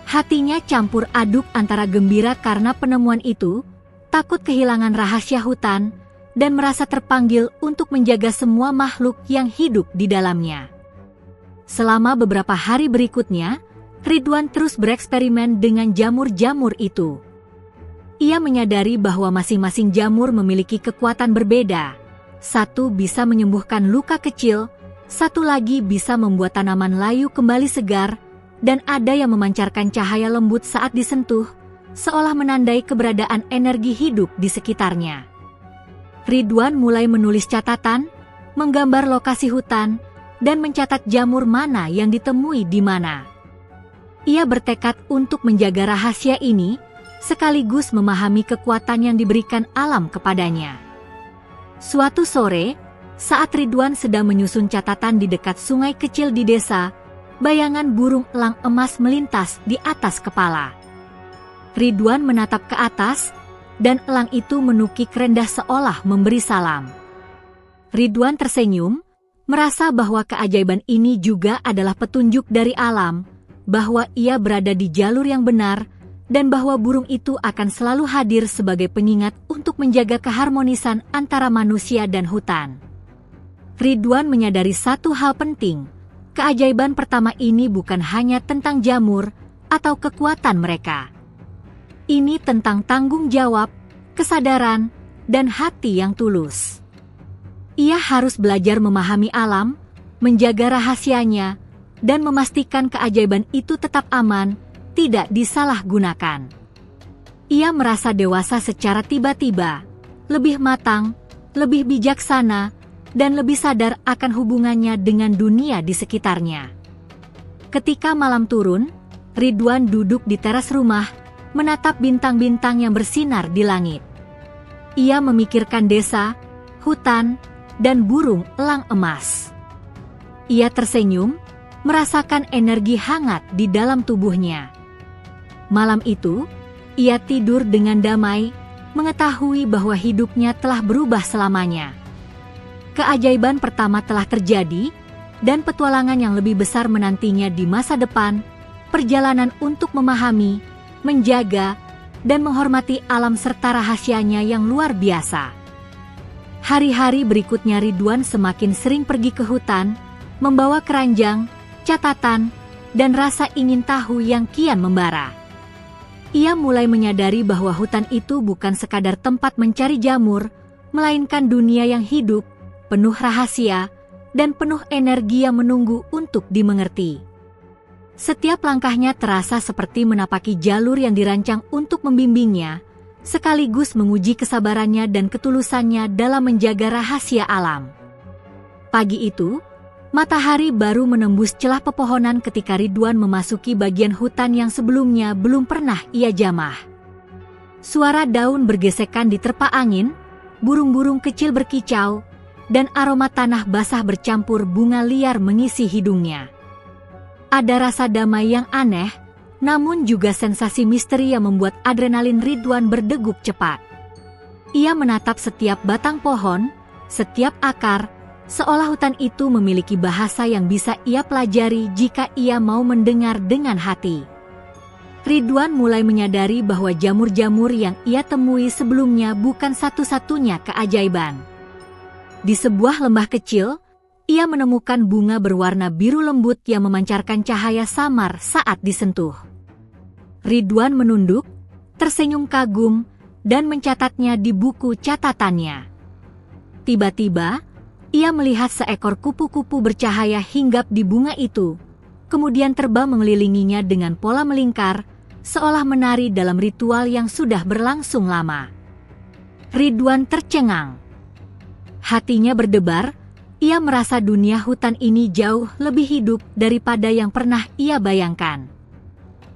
Hatinya campur aduk antara gembira karena penemuan itu, takut kehilangan rahasia hutan, dan merasa terpanggil untuk menjaga semua makhluk yang hidup di dalamnya. Selama beberapa hari berikutnya, Ridwan terus bereksperimen dengan jamur-jamur itu. Ia menyadari bahwa masing-masing jamur memiliki kekuatan berbeda. Satu bisa menyembuhkan luka kecil, satu lagi bisa membuat tanaman layu kembali segar, dan ada yang memancarkan cahaya lembut saat disentuh, seolah menandai keberadaan energi hidup di sekitarnya. Ridwan mulai menulis catatan, menggambar lokasi hutan, dan mencatat jamur mana yang ditemui di mana. Ia bertekad untuk menjaga rahasia ini, sekaligus memahami kekuatan yang diberikan alam kepadanya. Suatu sore, saat Ridwan sedang menyusun catatan di dekat sungai kecil di desa, bayangan burung elang emas melintas di atas kepala. Ridwan menatap ke atas, dan elang itu menukik rendah seolah memberi salam. Ridwan tersenyum, merasa bahwa keajaiban ini juga adalah petunjuk dari alam, bahwa ia berada di jalur yang benar, dan bahwa burung itu akan selalu hadir sebagai pengingat untuk menjaga keharmonisan antara manusia dan hutan. Ridwan menyadari satu hal penting, keajaiban pertama ini bukan hanya tentang jamur atau kekuatan mereka. Ini tentang tanggung jawab, kesadaran, dan hati yang tulus. Ia harus belajar memahami alam, menjaga rahasianya, dan memastikan keajaiban itu tetap aman, tidak disalahgunakan. Ia merasa dewasa secara tiba-tiba, lebih matang, lebih bijaksana, dan lebih sadar akan hubungannya dengan dunia di sekitarnya. Ketika malam turun, Ridwan duduk di teras rumah, menatap bintang-bintang yang bersinar di langit. Ia memikirkan desa, hutan, dan burung elang emas. Ia tersenyum, merasakan energi hangat di dalam tubuhnya. Malam itu, ia tidur dengan damai, mengetahui bahwa hidupnya telah berubah selamanya. Keajaiban pertama telah terjadi, dan petualangan yang lebih besar menantinya di masa depan, perjalanan untuk memahami, menjaga, dan menghormati alam serta rahasianya yang luar biasa. Hari-hari berikutnya Ridwan semakin sering pergi ke hutan, membawa keranjang, catatan, dan rasa ingin tahu yang kian membara. Ia mulai menyadari bahwa hutan itu bukan sekadar tempat mencari jamur, melainkan dunia yang hidup, penuh rahasia, dan penuh energi yang menunggu untuk dimengerti. Setiap langkahnya terasa seperti menapaki jalur yang dirancang untuk membimbingnya, sekaligus menguji kesabarannya dan ketulusannya dalam menjaga rahasia alam. Pagi itu, matahari baru menembus celah pepohonan ketika Ridwan memasuki bagian hutan yang sebelumnya belum pernah ia jamah. Suara daun bergesekan diterpa angin, burung-burung kecil berkicau, dan aroma tanah basah bercampur bunga liar mengisi hidungnya. Ada rasa damai yang aneh, namun juga sensasi misteri yang membuat adrenalin Ridwan berdegup cepat. Ia menatap setiap batang pohon, setiap akar, seolah hutan itu memiliki bahasa yang bisa ia pelajari jika ia mau mendengar dengan hati. Ridwan mulai menyadari bahwa jamur-jamur yang ia temui sebelumnya bukan satu-satunya keajaiban. Di sebuah lembah kecil, ia menemukan bunga berwarna biru lembut yang memancarkan cahaya samar saat disentuh. Ridwan menunduk, tersenyum kagum, dan mencatatnya di buku catatannya. Tiba-tiba, ia melihat seekor kupu-kupu bercahaya hinggap di bunga itu, kemudian terbang mengelilinginya dengan pola melingkar, seolah menari dalam ritual yang sudah berlangsung lama. Ridwan tercengang. Hatinya berdebar, ia merasa dunia hutan ini jauh lebih hidup daripada yang pernah ia bayangkan.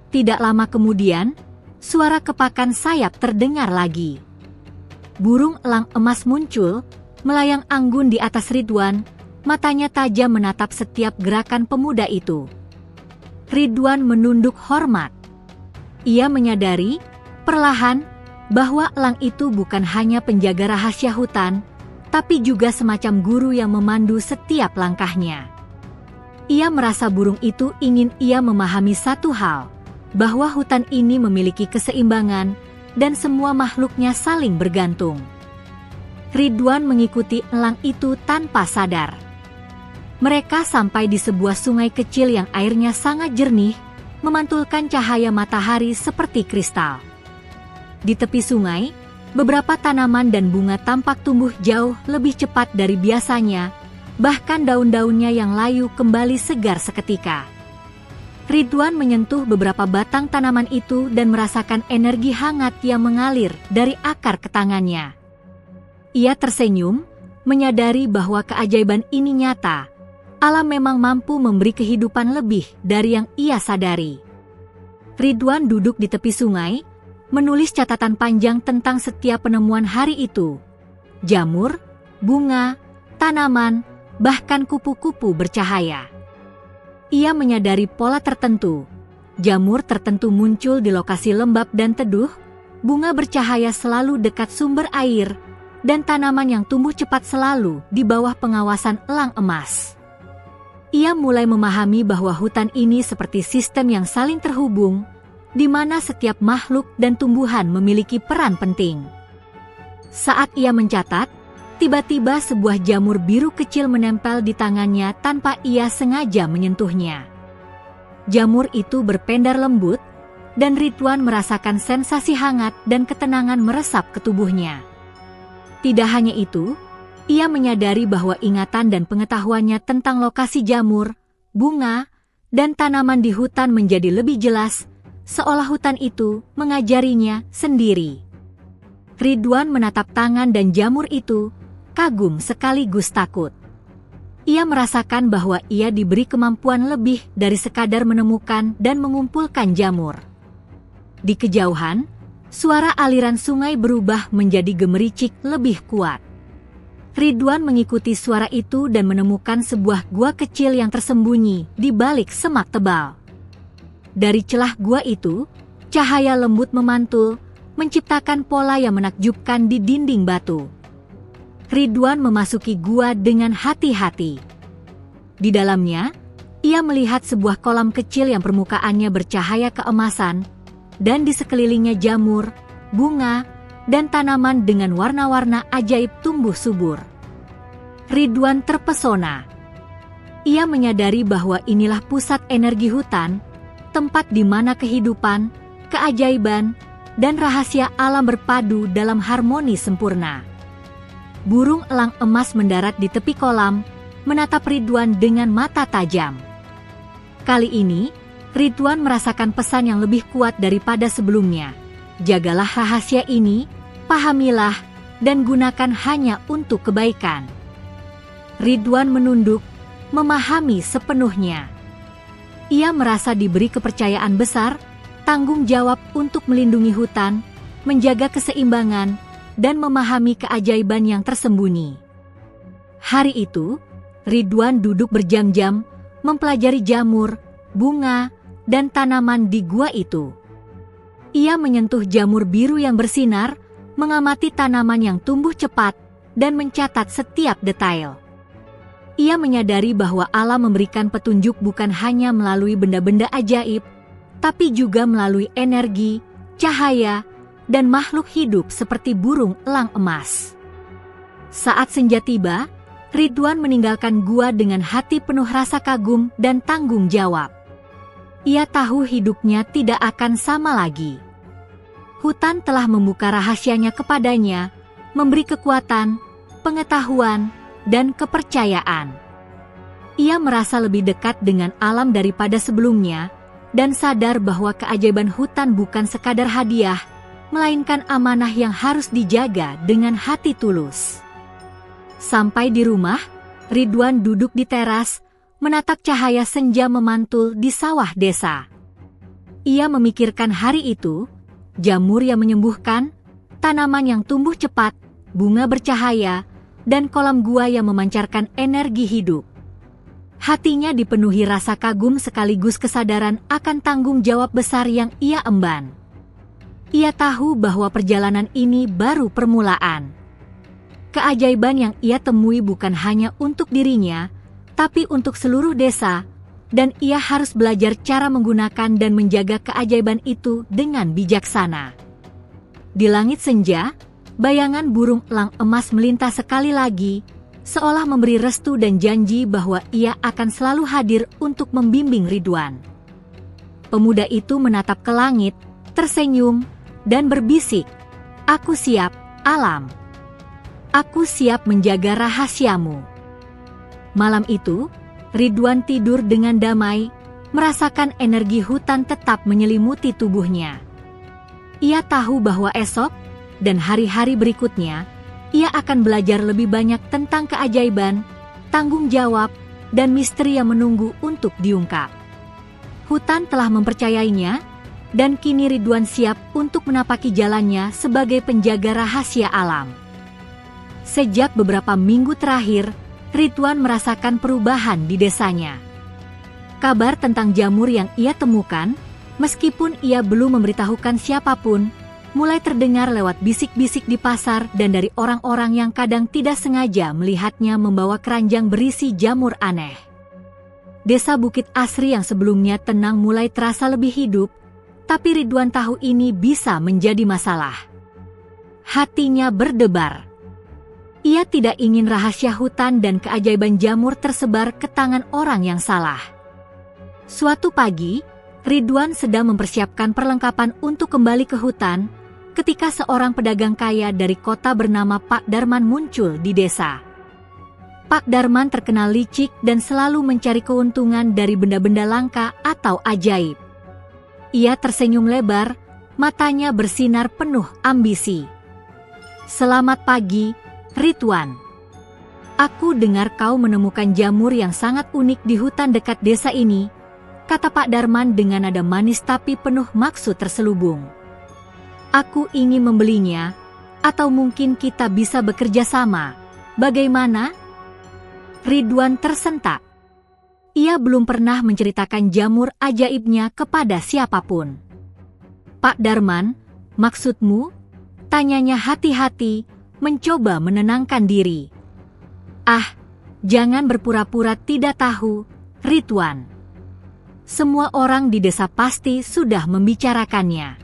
Tidak lama kemudian, suara kepakan sayap terdengar lagi. Burung elang emas muncul, melayang anggun di atas Ridwan, matanya tajam menatap setiap gerakan pemuda itu. Ridwan menunduk hormat. Ia menyadari, perlahan, bahwa elang itu bukan hanya penjaga rahasia hutan, tapi juga semacam guru yang memandu setiap langkahnya. Ia merasa burung itu ingin ia memahami satu hal, bahwa hutan ini memiliki keseimbangan, dan semua makhluknya saling bergantung. Ridwan mengikuti elang itu tanpa sadar. Mereka sampai di sebuah sungai kecil yang airnya sangat jernih, memantulkan cahaya matahari seperti kristal. Di tepi sungai, beberapa tanaman dan bunga tampak tumbuh jauh lebih cepat dari biasanya, bahkan daun-daunnya yang layu kembali segar seketika. Ridwan menyentuh beberapa batang tanaman itu dan merasakan energi hangat yang mengalir dari akar ke tangannya. Ia tersenyum, menyadari bahwa keajaiban ini nyata. Alam memang mampu memberi kehidupan lebih dari yang ia sadari. Ridwan duduk di tepi sungai, menulis catatan panjang tentang setiap penemuan hari itu. Jamur, bunga, tanaman, bahkan kupu-kupu bercahaya. Ia menyadari pola tertentu. Jamur tertentu muncul di lokasi lembab dan teduh, bunga bercahaya selalu dekat sumber air, dan tanaman yang tumbuh cepat selalu di bawah pengawasan elang emas. Ia mulai memahami bahwa hutan ini seperti sistem yang saling terhubung, di mana setiap makhluk dan tumbuhan memiliki peran penting. Saat ia mencatat, tiba-tiba sebuah jamur biru kecil menempel di tangannya tanpa ia sengaja menyentuhnya. Jamur itu berpendar lembut, dan Ridwan merasakan sensasi hangat dan ketenangan meresap ke tubuhnya. Tidak hanya itu, ia menyadari bahwa ingatan dan pengetahuannya tentang lokasi jamur, bunga, dan tanaman di hutan menjadi lebih jelas, seolah hutan itu mengajarinya sendiri. Ridwan menatap tangan dan jamur itu, kagum sekaligus takut. Ia merasakan bahwa ia diberi kemampuan lebih dari sekadar menemukan dan mengumpulkan jamur. Di kejauhan, suara aliran sungai berubah menjadi gemericik lebih kuat. Ridwan mengikuti suara itu dan menemukan sebuah gua kecil yang tersembunyi di balik semak tebal. Dari celah gua itu, cahaya lembut memantul, menciptakan pola yang menakjubkan di dinding batu. Ridwan memasuki gua dengan hati-hati. Di dalamnya, ia melihat sebuah kolam kecil yang permukaannya bercahaya keemasan, dan di sekelilingnya jamur, bunga, dan tanaman dengan warna-warna ajaib tumbuh subur. Ridwan terpesona. Ia menyadari bahwa inilah pusat energi hutan, tempat di mana kehidupan, keajaiban, dan rahasia alam berpadu dalam harmoni sempurna. Burung elang emas mendarat di tepi kolam, menatap Ridwan dengan mata tajam. Kali ini, Ridwan merasakan pesan yang lebih kuat daripada sebelumnya. Jagalah rahasia ini, pahamilah, dan gunakan hanya untuk kebaikan. Ridwan menunduk, memahami sepenuhnya. Ia merasa diberi kepercayaan besar, tanggung jawab untuk melindungi hutan, menjaga keseimbangan, dan memahami keajaiban yang tersembunyi. Hari itu, Ridwan duduk berjam-jam, mempelajari jamur, bunga, dan tanaman di gua itu. Ia menyentuh jamur biru yang bersinar, mengamati tanaman yang tumbuh cepat, dan mencatat setiap detail. Ia menyadari bahwa alam memberikan petunjuk bukan hanya melalui benda-benda ajaib, tapi juga melalui energi, cahaya, dan makhluk hidup seperti burung elang emas. Saat senja tiba, Ridwan meninggalkan gua dengan hati penuh rasa kagum dan tanggung jawab. Ia tahu hidupnya tidak akan sama lagi. Hutan telah membuka rahasianya kepadanya, memberi kekuatan, pengetahuan, dan kepercayaan. Ia merasa lebih dekat dengan alam daripada sebelumnya, dan sadar bahwa keajaiban hutan bukan sekadar hadiah, melainkan amanah yang harus dijaga dengan hati tulus. Sampai di rumah, Ridwan duduk di teras, menatap cahaya senja memantul di sawah desa. Ia memikirkan hari itu, jamur yang menyembuhkan, tanaman yang tumbuh cepat, bunga bercahaya, dan kolam gua yang memancarkan energi hidup. Hatinya dipenuhi rasa kagum sekaligus kesadaran akan tanggung jawab besar yang ia emban. Ia tahu bahwa perjalanan ini baru permulaan. Keajaiban yang ia temui bukan hanya untuk dirinya, tapi untuk seluruh desa, dan ia harus belajar cara menggunakan dan menjaga keajaiban itu dengan bijaksana. Di langit senja, bayangan burung elang emas melintas sekali lagi, seolah memberi restu dan janji bahwa ia akan selalu hadir untuk membimbing Ridwan. Pemuda itu menatap ke langit, tersenyum, dan berbisik, "Aku siap, alam. Aku siap menjaga rahasiamu." Malam itu, Ridwan tidur dengan damai, merasakan energi hutan tetap menyelimuti tubuhnya. Ia tahu bahwa esok dan hari-hari berikutnya, ia akan belajar lebih banyak tentang keajaiban, tanggung jawab, dan misteri yang menunggu untuk diungkap. Hutan telah mempercayainya, dan kini Ridwan siap untuk menapaki jalannya sebagai penjaga rahasia alam. Sejak beberapa minggu terakhir, Ridwan merasakan perubahan di desanya. Kabar tentang jamur yang ia temukan, meskipun ia belum memberitahukan siapapun, mulai terdengar lewat bisik-bisik di pasar dan dari orang-orang yang kadang tidak sengaja melihatnya membawa keranjang berisi jamur aneh. Desa Bukit Asri yang sebelumnya tenang mulai terasa lebih hidup, tapi Ridwan tahu ini bisa menjadi masalah. Hatinya berdebar. Ia tidak ingin rahasia hutan dan keajaiban jamur tersebar ke tangan orang yang salah. Suatu pagi, Ridwan sedang mempersiapkan perlengkapan untuk kembali ke hutan, ketika seorang pedagang kaya dari kota bernama Pak Darman muncul di desa. Pak Darman terkenal licik dan selalu mencari keuntungan dari benda-benda langka atau ajaib. Ia tersenyum lebar, matanya bersinar penuh ambisi. "Selamat pagi, Ridwan. Aku dengar kau menemukan jamur yang sangat unik di hutan dekat desa ini," kata Pak Darman dengan nada manis tapi penuh maksud terselubung. "Aku ingin membelinya, atau mungkin kita bisa bekerja sama. Bagaimana?" Ridwan tersentak. Ia belum pernah menceritakan jamur ajaibnya kepada siapapun. "Pak Darman, maksudmu?" tanyanya hati-hati, mencoba menenangkan diri. "Ah, jangan berpura-pura tidak tahu, Ridwan. Semua orang di desa pasti sudah membicarakannya.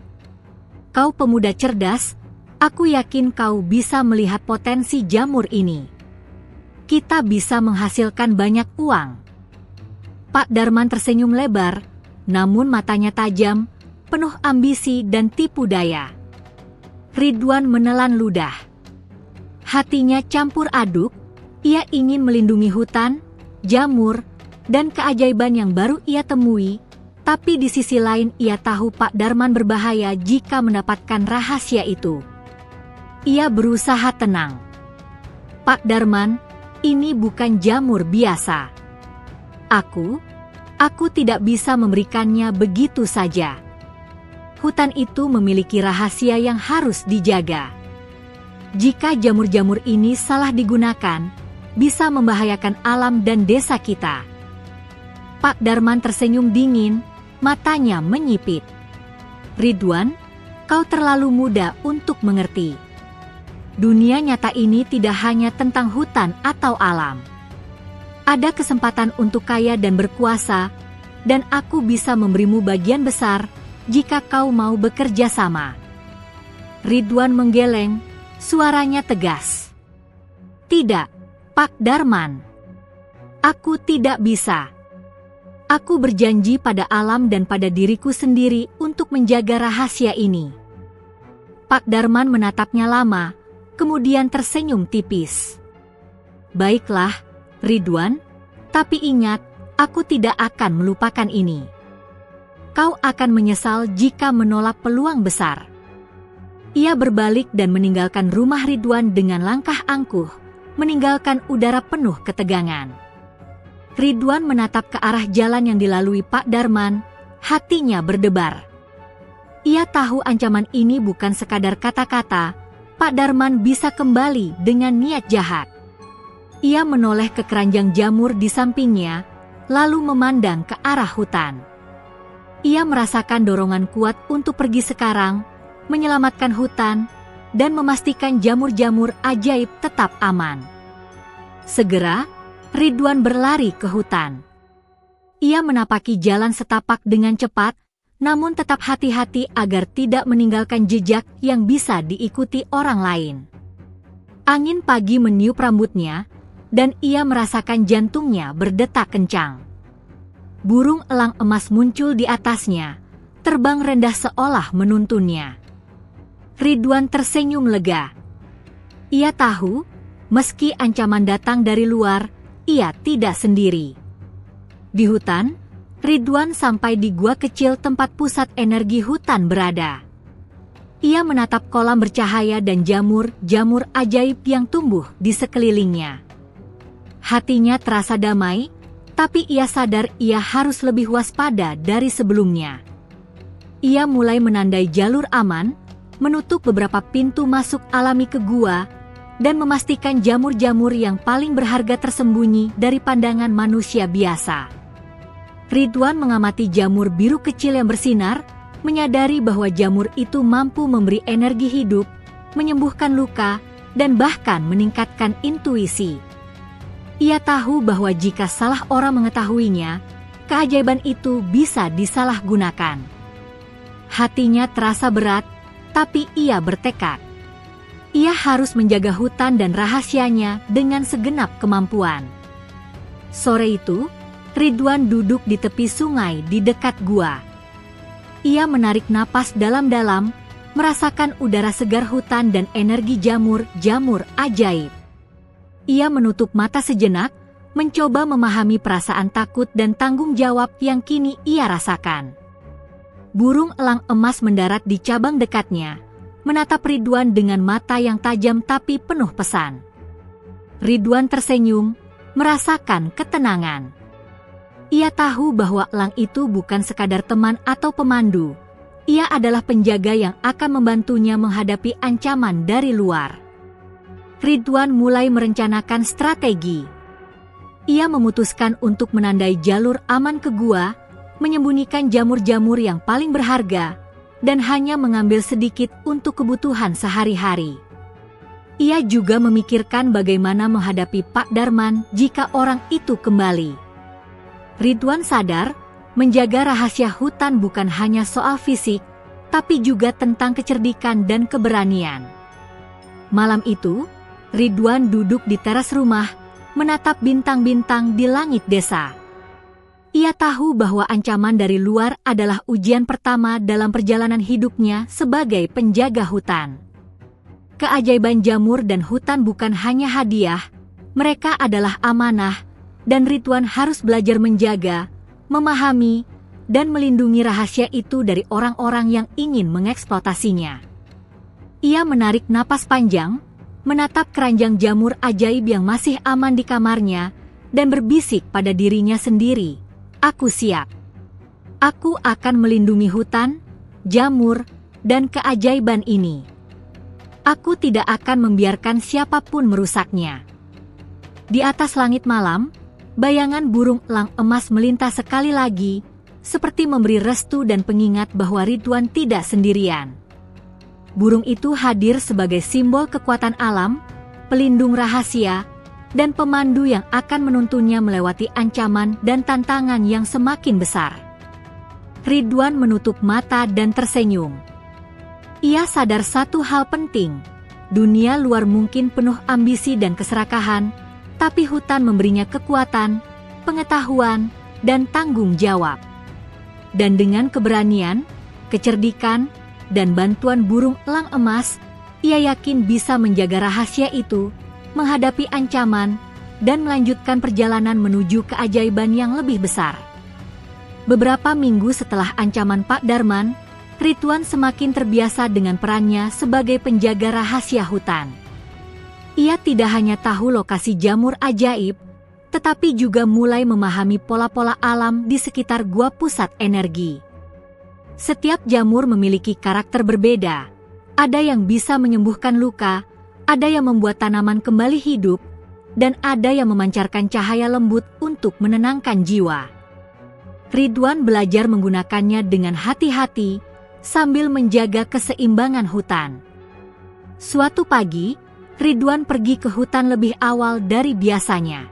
Kau pemuda cerdas, aku yakin kau bisa melihat potensi jamur ini. Kita bisa menghasilkan banyak uang." Pak Darman tersenyum lebar, namun matanya tajam, penuh ambisi dan tipu daya. Ridwan menelan ludah. Hatinya campur aduk, ia ingin melindungi hutan, jamur, dan keajaiban yang baru ia temui, tapi di sisi lain ia tahu Pak Darman berbahaya jika mendapatkan rahasia itu. Ia berusaha tenang. "Pak Darman, ini bukan jamur biasa. Aku tidak bisa memberikannya begitu saja. Hutan itu memiliki rahasia yang harus dijaga. Jika jamur-jamur ini salah digunakan, bisa membahayakan alam dan desa kita." Pak Darman tersenyum dingin, matanya menyipit. "Ridwan, kau terlalu muda untuk mengerti. Dunia nyata ini tidak hanya tentang hutan atau alam. Ada kesempatan untuk kaya dan berkuasa, dan aku bisa memberimu bagian besar jika kau mau bekerja sama." Ridwan menggeleng, suaranya tegas. "Tidak, Pak Darman. Aku tidak bisa. Aku berjanji pada alam dan pada diriku sendiri untuk menjaga rahasia ini." Pak Darman menatapnya lama, kemudian tersenyum tipis. "Baiklah, Ridwan, tapi ingat, aku tidak akan melupakan ini. Kau akan menyesal jika menolak peluang besar." Ia berbalik dan meninggalkan rumah Ridwan dengan langkah angkuh, meninggalkan udara penuh ketegangan. Ridwan menatap ke arah jalan yang dilalui Pak Darman, hatinya berdebar. Ia tahu ancaman ini bukan sekadar kata-kata, Pak Darman bisa kembali dengan niat jahat. Ia menoleh ke keranjang jamur di sampingnya, lalu memandang ke arah hutan. Ia merasakan dorongan kuat untuk pergi sekarang, menyelamatkan hutan, dan memastikan jamur-jamur ajaib tetap aman. Segera, Ridwan berlari ke hutan. Ia menapaki jalan setapak dengan cepat, namun tetap hati-hati agar tidak meninggalkan jejak yang bisa diikuti orang lain. Angin pagi meniup rambutnya, dan ia merasakan jantungnya berdetak kencang. Burung elang emas muncul di atasnya, terbang rendah seolah menuntunnya. Ridwan tersenyum lega. Ia tahu, meski ancaman datang dari luar, ia tidak sendiri. Di hutan, Ridwan sampai di gua kecil tempat pusat energi hutan berada. Ia menatap kolam bercahaya dan jamur-jamur ajaib yang tumbuh di sekelilingnya. Hatinya terasa damai, tapi ia sadar ia harus lebih waspada dari sebelumnya. Ia mulai menandai jalur aman, menutup beberapa pintu masuk alami ke gua, dan memastikan jamur-jamur yang paling berharga tersembunyi dari pandangan manusia biasa. Ridwan mengamati jamur biru kecil yang bersinar, menyadari bahwa jamur itu mampu memberi energi hidup, menyembuhkan luka, dan bahkan meningkatkan intuisi. Ia tahu bahwa jika salah orang mengetahuinya, keajaiban itu bisa disalahgunakan. Hatinya terasa berat, tapi ia bertekad. Ia harus menjaga hutan dan rahasianya dengan segenap kemampuan. Sore itu, Ridwan duduk di tepi sungai di dekat gua. Ia menarik napas dalam-dalam, merasakan udara segar hutan dan energi jamur-jamur ajaib. Ia menutup mata sejenak, mencoba memahami perasaan takut dan tanggung jawab yang kini ia rasakan. Burung elang emas mendarat di cabang dekatnya, menatap Ridwan dengan mata yang tajam tapi penuh pesan. Ridwan tersenyum, merasakan ketenangan. Ia tahu bahwa elang itu bukan sekadar teman atau pemandu. Ia adalah penjaga yang akan membantunya menghadapi ancaman dari luar. Ridwan mulai merencanakan strategi. Ia memutuskan untuk menandai jalur aman ke gua, menyembunyikan jamur-jamur yang paling berharga, dan hanya mengambil sedikit untuk kebutuhan sehari-hari. Ia juga memikirkan bagaimana menghadapi Pak Darman jika orang itu kembali. Ridwan sadar, menjaga rahasia hutan bukan hanya soal fisik, tapi juga tentang kecerdikan dan keberanian. Malam itu, Ridwan duduk di teras rumah, menatap bintang-bintang di langit desa. Ia tahu bahwa ancaman dari luar adalah ujian pertama dalam perjalanan hidupnya sebagai penjaga hutan. Keajaiban jamur dan hutan bukan hanya hadiah, mereka adalah amanah, dan Ridwan harus belajar menjaga, memahami, dan melindungi rahasia itu dari orang-orang yang ingin mengeksploitasinya. Ia menarik napas panjang, menatap keranjang jamur ajaib yang masih aman di kamarnya, dan berbisik pada dirinya sendiri, "Aku siap. Aku akan melindungi hutan, jamur, dan keajaiban ini. Aku tidak akan membiarkan siapapun merusaknya." Di atas langit malam, bayangan burung elang emas melintas sekali lagi, seperti memberi restu dan pengingat bahwa Ridwan tidak sendirian. Burung itu hadir sebagai simbol kekuatan alam, pelindung rahasia, dan pemandu yang akan menuntunnya melewati ancaman dan tantangan yang semakin besar. Ridwan menutup mata dan tersenyum. Ia sadar satu hal penting, dunia luar mungkin penuh ambisi dan keserakahan, tapi hutan memberinya kekuatan, pengetahuan, dan tanggung jawab. Dan dengan keberanian, kecerdikan, dan bantuan burung elang emas, ia yakin bisa menjaga rahasia itu, menghadapi ancaman, dan melanjutkan perjalanan menuju keajaiban yang lebih besar. Beberapa minggu setelah ancaman Pak Darman, Ridwan semakin terbiasa dengan perannya sebagai penjaga rahasia hutan. Ia tidak hanya tahu lokasi jamur ajaib, tetapi juga mulai memahami pola-pola alam di sekitar gua pusat energi. Setiap jamur memiliki karakter berbeda. Ada yang bisa menyembuhkan luka, ada yang membuat tanaman kembali hidup, dan ada yang memancarkan cahaya lembut untuk menenangkan jiwa. Ridwan belajar menggunakannya dengan hati-hati, sambil menjaga keseimbangan hutan. Suatu pagi, Ridwan pergi ke hutan lebih awal dari biasanya.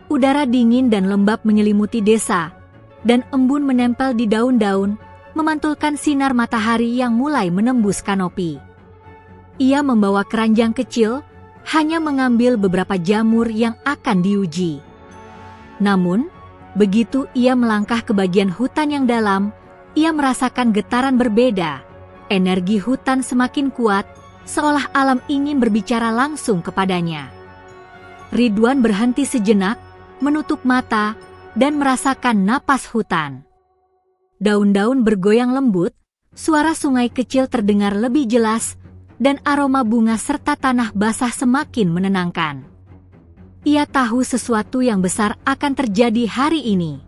Udara dingin dan lembab menyelimuti desa, dan embun menempel di daun-daun, memantulkan sinar matahari yang mulai menembus kanopi. Ia membawa keranjang kecil, hanya mengambil beberapa jamur yang akan diuji. Namun, begitu ia melangkah ke bagian hutan yang dalam, ia merasakan getaran berbeda. Energi hutan semakin kuat, seolah alam ingin berbicara langsung kepadanya. Ridwan berhenti sejenak, menutup mata, dan merasakan napas hutan. Daun-daun bergoyang lembut, suara sungai kecil terdengar lebih jelas, dan aroma bunga serta tanah basah semakin menenangkan. Ia tahu sesuatu yang besar akan terjadi hari ini.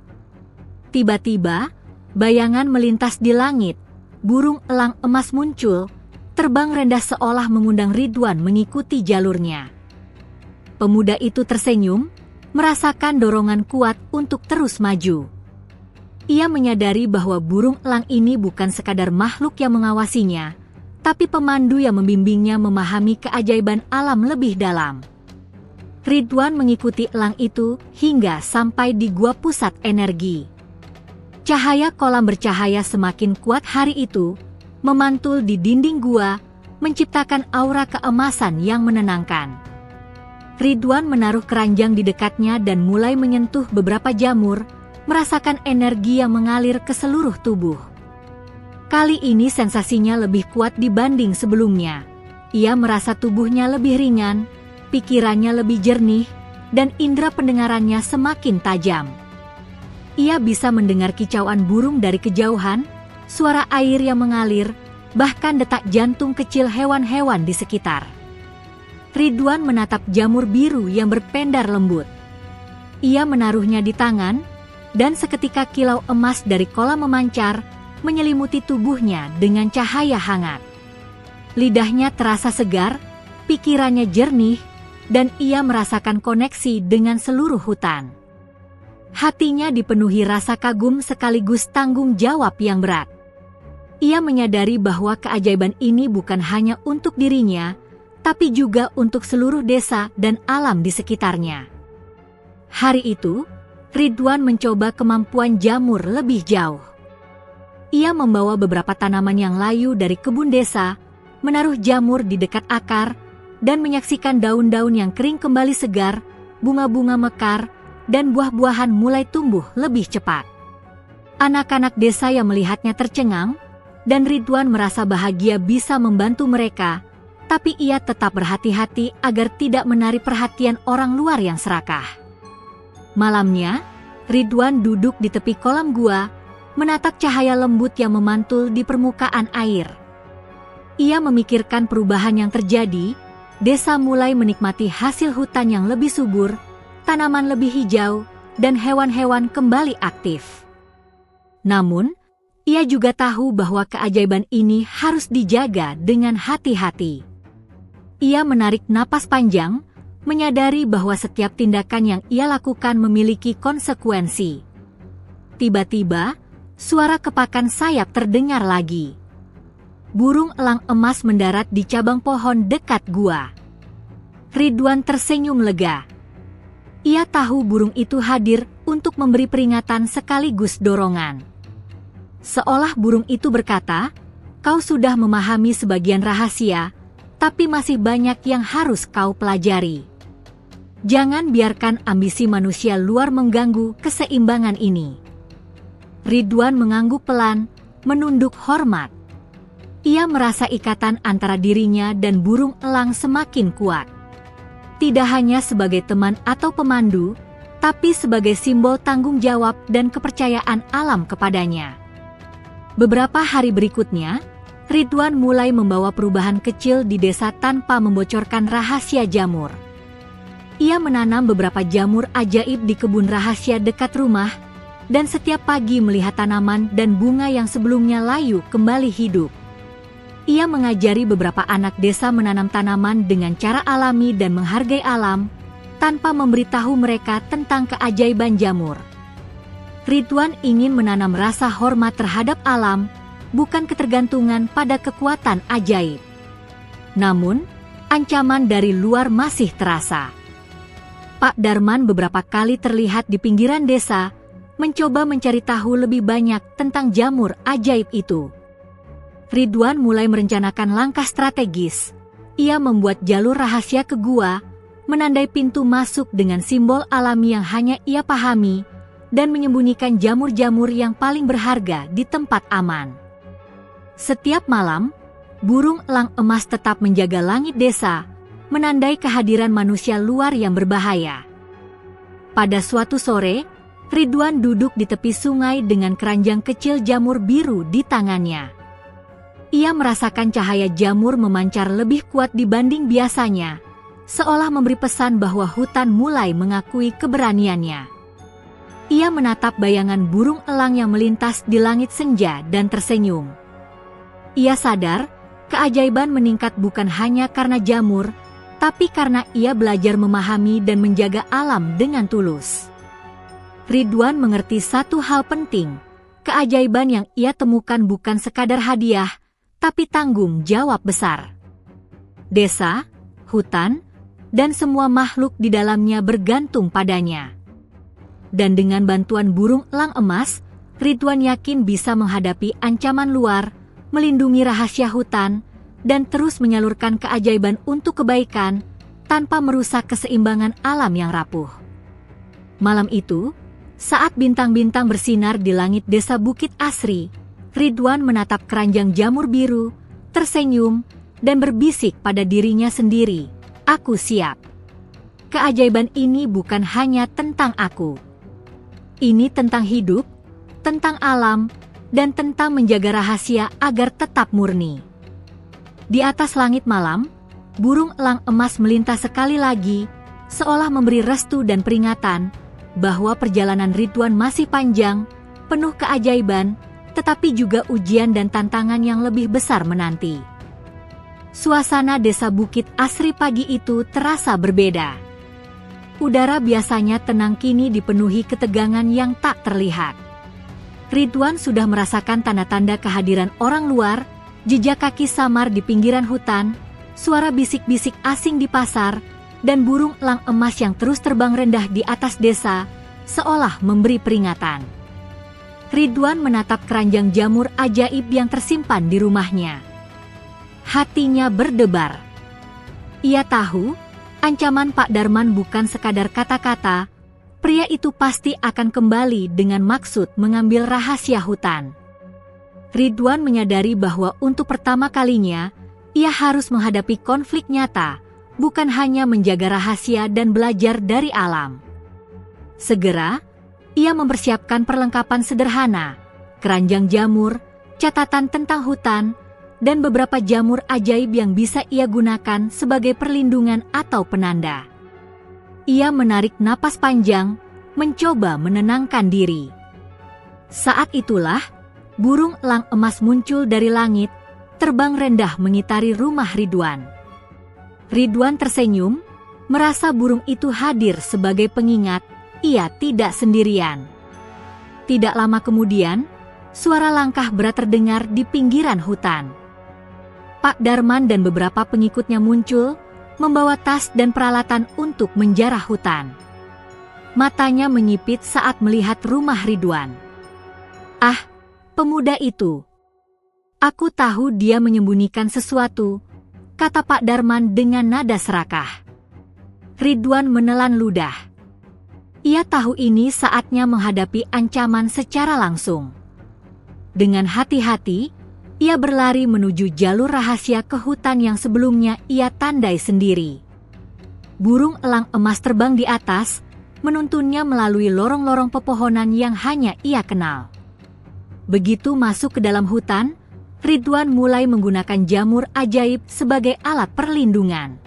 Tiba-tiba, bayangan melintas di langit, burung elang emas muncul, terbang rendah seolah mengundang Ridwan mengikuti jalurnya. Pemuda itu tersenyum, merasakan dorongan kuat untuk terus maju. Ia menyadari bahwa burung elang ini bukan sekadar makhluk yang mengawasinya, tapi pemandu yang membimbingnya memahami keajaiban alam lebih dalam. Ridwan mengikuti elang itu hingga sampai di gua pusat energi. Cahaya kolam bercahaya semakin kuat hari itu, memantul di dinding gua, menciptakan aura keemasan yang menenangkan. Ridwan menaruh keranjang di dekatnya dan mulai menyentuh beberapa jamur, merasakan energi yang mengalir ke seluruh tubuh. Kali ini sensasinya lebih kuat dibanding sebelumnya. Ia merasa tubuhnya lebih ringan, pikirannya lebih jernih, dan indera pendengarannya semakin tajam. Ia bisa mendengar kicauan burung dari kejauhan, suara air yang mengalir, bahkan detak jantung kecil hewan-hewan di sekitar. Ridwan menatap jamur biru yang berpendar lembut. Ia menaruhnya di tangan, dan seketika kilau emas dari kolam memancar, menyelimuti tubuhnya dengan cahaya hangat. Lidahnya terasa segar, pikirannya jernih, dan ia merasakan koneksi dengan seluruh hutan. Hatinya dipenuhi rasa kagum sekaligus tanggung jawab yang berat. Ia menyadari bahwa keajaiban ini bukan hanya untuk dirinya, tapi juga untuk seluruh desa dan alam di sekitarnya. Hari itu, Ridwan mencoba kemampuan jamur lebih jauh. Ia membawa beberapa tanaman yang layu dari kebun desa, menaruh jamur di dekat akar, dan menyaksikan daun-daun yang kering kembali segar, bunga-bunga mekar, dan buah-buahan mulai tumbuh lebih cepat. Anak-anak desa yang melihatnya tercengang, dan Ridwan merasa bahagia bisa membantu mereka, tapi ia tetap berhati-hati agar tidak menarik perhatian orang luar yang serakah. Malamnya, Ridwan duduk di tepi kolam gua, menatap cahaya lembut yang memantul di permukaan air. Ia memikirkan perubahan yang terjadi, desa mulai menikmati hasil hutan yang lebih subur, tanaman lebih hijau, dan hewan-hewan kembali aktif. Namun, ia juga tahu bahwa keajaiban ini harus dijaga dengan hati-hati. Ia menarik napas panjang, menyadari bahwa setiap tindakan yang ia lakukan memiliki konsekuensi. Tiba-tiba, suara kepakan sayap terdengar lagi. Burung elang emas mendarat di cabang pohon dekat gua. Ridwan tersenyum lega. Ia tahu burung itu hadir untuk memberi peringatan sekaligus dorongan. Seolah burung itu berkata, "Kau sudah memahami sebagian rahasia, tapi masih banyak yang harus kau pelajari. Jangan biarkan ambisi manusia luar mengganggu keseimbangan ini." Ridwan mengangguk pelan, menunduk hormat. Ia merasa ikatan antara dirinya dan burung elang semakin kuat. Tidak hanya sebagai teman atau pemandu, tapi sebagai simbol tanggung jawab dan kepercayaan alam kepadanya. Beberapa hari berikutnya, Ridwan mulai membawa perubahan kecil di desa tanpa membocorkan rahasia jamur. Ia menanam beberapa jamur ajaib di kebun rahasia dekat rumah, dan setiap pagi melihat tanaman dan bunga yang sebelumnya layu kembali hidup. Ia mengajari beberapa anak desa menanam tanaman dengan cara alami dan menghargai alam, tanpa memberitahu mereka tentang keajaiban jamur. Ridwan ingin menanam rasa hormat terhadap alam, bukan ketergantungan pada kekuatan ajaib. Namun, ancaman dari luar masih terasa. Pak Darman beberapa kali terlihat di pinggiran desa, mencoba mencari tahu lebih banyak tentang jamur ajaib itu. Ridwan mulai merencanakan langkah strategis, ia membuat jalur rahasia ke gua, menandai pintu masuk dengan simbol alami yang hanya ia pahami, dan menyembunyikan jamur-jamur yang paling berharga di tempat aman. Setiap malam, burung elang emas tetap menjaga langit desa, menandai kehadiran manusia luar yang berbahaya. Pada suatu sore, Ridwan duduk di tepi sungai dengan keranjang kecil jamur biru di tangannya. Ia merasakan cahaya jamur memancar lebih kuat dibanding biasanya, seolah memberi pesan bahwa hutan mulai mengakui keberaniannya. Ia menatap bayangan burung elang yang melintas di langit senja dan tersenyum. Ia sadar, keajaiban meningkat bukan hanya karena jamur, tapi karena ia belajar memahami dan menjaga alam dengan tulus. Ridwan mengerti satu hal penting, keajaiban yang ia temukan bukan sekadar hadiah, tapi tanggung jawab besar. Desa, hutan, dan semua makhluk di dalamnya bergantung padanya. Dan dengan bantuan burung elang emas, Ridwan yakin bisa menghadapi ancaman luar, melindungi rahasia hutan, dan terus menyalurkan keajaiban untuk kebaikan, tanpa merusak keseimbangan alam yang rapuh. Malam itu, saat bintang-bintang bersinar di langit desa Bukit Asri, Ridwan menatap keranjang jamur biru, tersenyum, dan berbisik pada dirinya sendiri, "Aku siap. Keajaiban ini bukan hanya tentang aku. Ini tentang hidup, tentang alam, dan tentang menjaga rahasia agar tetap murni." Di atas langit malam, burung elang emas melintas sekali lagi, seolah memberi restu dan peringatan bahwa perjalanan Ridwan masih panjang, penuh keajaiban, tetapi juga ujian dan tantangan yang lebih besar menanti. Suasana desa Bukit Asri pagi itu terasa berbeda. Udara biasanya tenang kini dipenuhi ketegangan yang tak terlihat. Ridwan sudah merasakan tanda-tanda kehadiran orang luar, jejak kaki samar di pinggiran hutan, suara bisik-bisik asing di pasar, dan burung elang emas yang terus terbang rendah di atas desa, seolah memberi peringatan. Ridwan menatap keranjang jamur ajaib yang tersimpan di rumahnya. Hatinya berdebar. Ia tahu, ancaman Pak Darman bukan sekadar kata-kata, pria itu pasti akan kembali dengan maksud mengambil rahasia hutan. Ridwan menyadari bahwa untuk pertama kalinya, ia harus menghadapi konflik nyata, bukan hanya menjaga rahasia dan belajar dari alam. Segera, ia mempersiapkan perlengkapan sederhana, keranjang jamur, catatan tentang hutan, dan beberapa jamur ajaib yang bisa ia gunakan sebagai perlindungan atau penanda. Ia menarik napas panjang, mencoba menenangkan diri. Saat itulah, burung elang emas muncul dari langit, terbang rendah mengitari rumah Ridwan. Ridwan tersenyum, merasa burung itu hadir sebagai pengingat, ia tidak sendirian. Tidak lama kemudian, suara langkah berat terdengar di pinggiran hutan. Pak Darman dan beberapa pengikutnya muncul, membawa tas dan peralatan untuk menjarah hutan. Matanya menyipit saat melihat rumah Ridwan. "Ah, pemuda itu. Aku tahu dia menyembunyikan sesuatu," kata Pak Darman dengan nada serakah. Ridwan menelan ludah. Ia tahu ini saatnya menghadapi ancaman secara langsung. Dengan hati-hati, ia berlari menuju jalur rahasia ke hutan yang sebelumnya ia tandai sendiri. Burung elang emas terbang di atas, menuntunnya melalui lorong-lorong pepohonan yang hanya ia kenal. Begitu masuk ke dalam hutan, Ridwan mulai menggunakan jamur ajaib sebagai alat perlindungan.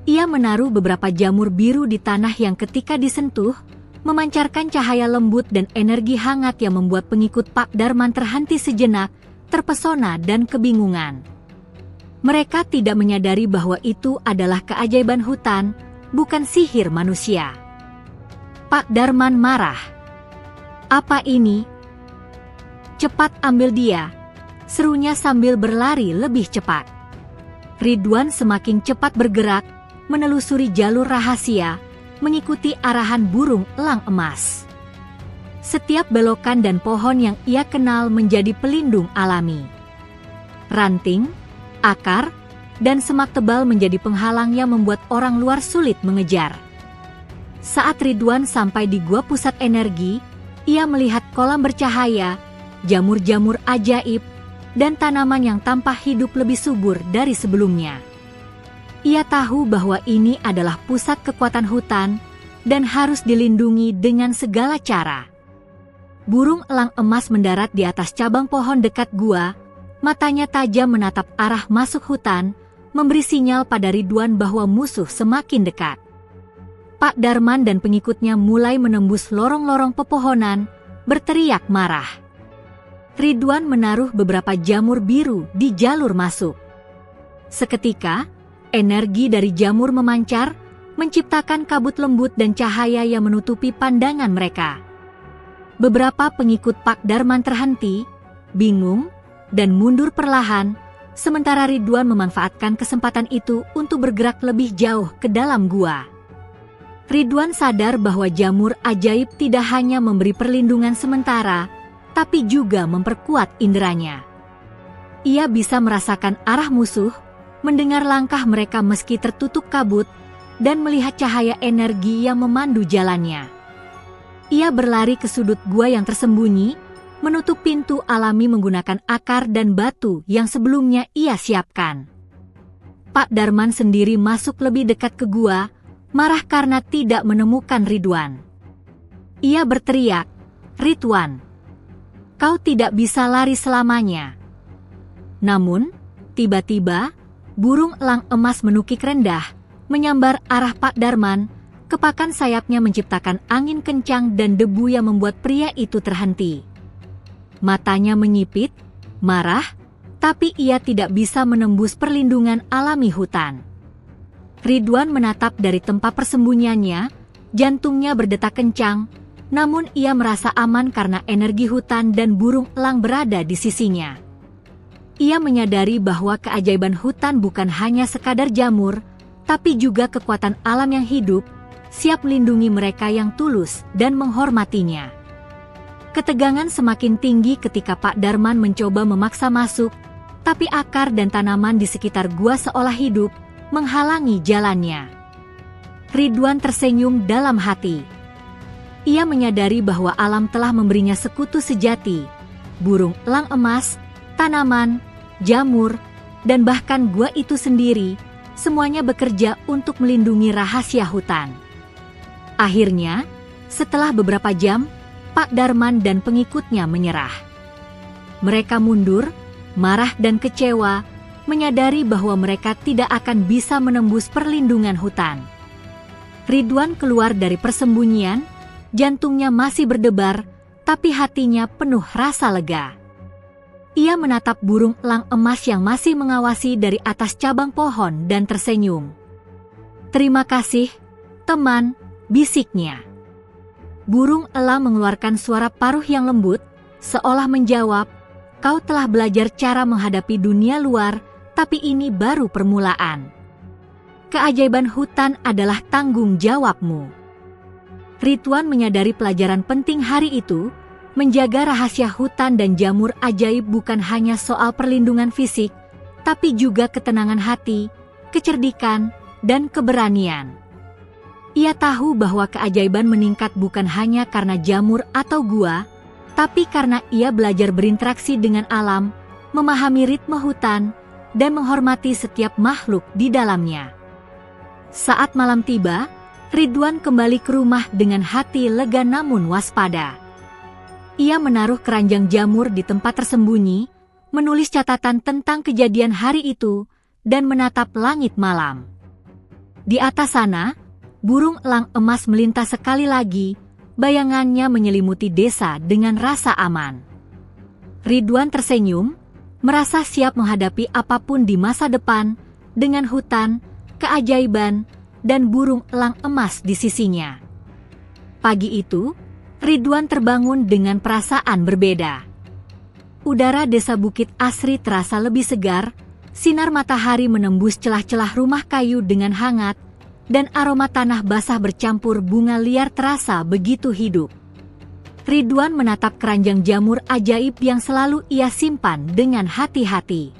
Ia menaruh beberapa jamur biru di tanah yang ketika disentuh, memancarkan cahaya lembut dan energi hangat yang membuat pengikut Pak Darman terhenti sejenak, terpesona dan kebingungan. Mereka tidak menyadari bahwa itu adalah keajaiban hutan, bukan sihir manusia. Pak Darman marah. "Apa ini? Cepat ambil dia," serunya sambil berlari lebih cepat. Ridwan semakin cepat bergerak, menelusuri jalur rahasia, mengikuti arahan burung elang emas. Setiap belokan dan pohon yang ia kenal menjadi pelindung alami. Ranting, akar, dan semak tebal menjadi penghalang yang membuat orang luar sulit mengejar. Saat Ridwan sampai di gua pusat energi, ia melihat kolam bercahaya, jamur-jamur ajaib, dan tanaman yang tampak hidup lebih subur dari sebelumnya. Ia tahu bahwa ini adalah pusat kekuatan hutan dan harus dilindungi dengan segala cara. Burung elang emas mendarat di atas cabang pohon dekat gua, matanya tajam menatap arah masuk hutan, memberi sinyal pada Ridwan bahwa musuh semakin dekat. Pak Darman dan pengikutnya mulai menembus lorong-lorong pepohonan, berteriak marah. Ridwan menaruh beberapa jamur biru di jalur masuk. Seketika, energi dari jamur memancar, menciptakan kabut lembut dan cahaya yang menutupi pandangan mereka. Beberapa pengikut Pak Darman terhenti, bingung, dan mundur perlahan, sementara Ridwan memanfaatkan kesempatan itu untuk bergerak lebih jauh ke dalam gua. Ridwan sadar bahwa jamur ajaib tidak hanya memberi perlindungan sementara, tapi juga memperkuat inderanya. Ia bisa merasakan arah musuh, mendengar langkah mereka meski tertutup kabut, dan melihat cahaya energi yang memandu jalannya. Ia berlari ke sudut gua yang tersembunyi, menutup pintu alami menggunakan akar dan batu yang sebelumnya ia siapkan. Pak Darman sendiri masuk lebih dekat ke gua, marah karena tidak menemukan Ridwan. Ia berteriak, "Ridwan, kau tidak bisa lari selamanya." Namun, tiba-tiba, burung elang emas menukik rendah, menyambar arah Pak Darman, kepakan sayapnya menciptakan angin kencang dan debu yang membuat pria itu terhenti. Matanya menyipit, marah, tapi ia tidak bisa menembus perlindungan alami hutan. Ridwan menatap dari tempat persembunyiannya, jantungnya berdetak kencang, namun ia merasa aman karena energi hutan dan burung elang berada di sisinya. Ia menyadari bahwa keajaiban hutan bukan hanya sekadar jamur, tapi juga kekuatan alam yang hidup, siap melindungi mereka yang tulus dan menghormatinya. Ketegangan semakin tinggi ketika Pak Darman mencoba memaksa masuk, tapi akar dan tanaman di sekitar gua seolah hidup, menghalangi jalannya. Ridwan tersenyum dalam hati. Ia menyadari bahwa alam telah memberinya sekutu sejati, burung elang emas, tanaman, jamur, dan bahkan gua itu sendiri, semuanya bekerja untuk melindungi rahasia hutan. Akhirnya, setelah beberapa jam, Pak Darman dan pengikutnya menyerah. Mereka mundur, marah dan kecewa, menyadari bahwa mereka tidak akan bisa menembus perlindungan hutan. Ridwan keluar dari persembunyian, jantungnya masih berdebar, tapi hatinya penuh rasa lega. Ia menatap burung elang emas yang masih mengawasi dari atas cabang pohon dan tersenyum. "Terima kasih, teman," bisiknya. Burung elang mengeluarkan suara paruh yang lembut, seolah menjawab, "Kau telah belajar cara menghadapi dunia luar, tapi ini baru permulaan. Keajaiban hutan adalah tanggung jawabmu." Ridwan menyadari pelajaran penting hari itu, menjaga rahasia hutan dan jamur ajaib bukan hanya soal perlindungan fisik, tapi juga ketenangan hati, kecerdikan, dan keberanian. Ia tahu bahwa keajaiban meningkat bukan hanya karena jamur atau gua, tapi karena ia belajar berinteraksi dengan alam, memahami ritme hutan, dan menghormati setiap makhluk di dalamnya. Saat malam tiba, Ridwan kembali ke rumah dengan hati lega namun waspada. Ia menaruh keranjang jamur di tempat tersembunyi, menulis catatan tentang kejadian hari itu, dan menatap langit malam. Di atas sana, burung elang emas melintas sekali lagi, bayangannya menyelimuti desa dengan rasa aman. Ridwan tersenyum, merasa siap menghadapi apapun di masa depan, dengan hutan, keajaiban, dan burung elang emas di sisinya. Pagi itu, Ridwan terbangun dengan perasaan berbeda. Udara desa Bukit Asri terasa lebih segar, sinar matahari menembus celah-celah rumah kayu dengan hangat, dan aroma tanah basah bercampur bunga liar terasa begitu hidup. Ridwan menatap keranjang jamur ajaib yang selalu ia simpan dengan hati-hati.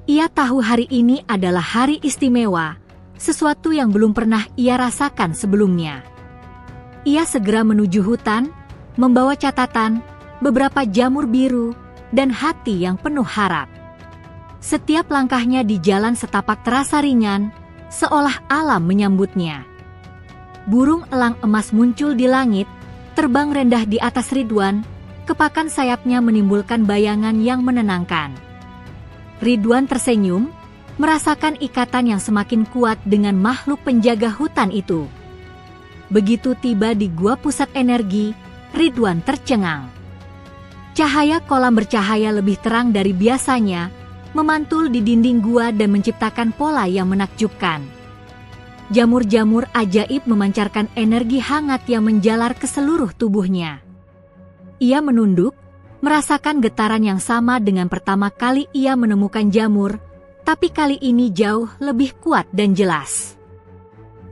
Ia tahu hari ini adalah hari istimewa, sesuatu yang belum pernah ia rasakan sebelumnya. Ia segera menuju hutan, membawa catatan, beberapa jamur biru, dan hati yang penuh harap. Setiap langkahnya di jalan setapak terasa ringan, seolah alam menyambutnya. Burung elang emas muncul di langit, terbang rendah di atas Ridwan, kepakan sayapnya menimbulkan bayangan yang menenangkan. Ridwan tersenyum, merasakan ikatan yang semakin kuat dengan makhluk penjaga hutan itu. Begitu tiba di gua pusat energi, Ridwan tercengang. Cahaya kolam bercahaya lebih terang dari biasanya, memantul di dinding gua dan menciptakan pola yang menakjubkan. Jamur-jamur ajaib memancarkan energi hangat yang menjalar ke seluruh tubuhnya. Ia menunduk, merasakan getaran yang sama dengan pertama kali ia menemukan jamur, tapi kali ini jauh lebih kuat dan jelas.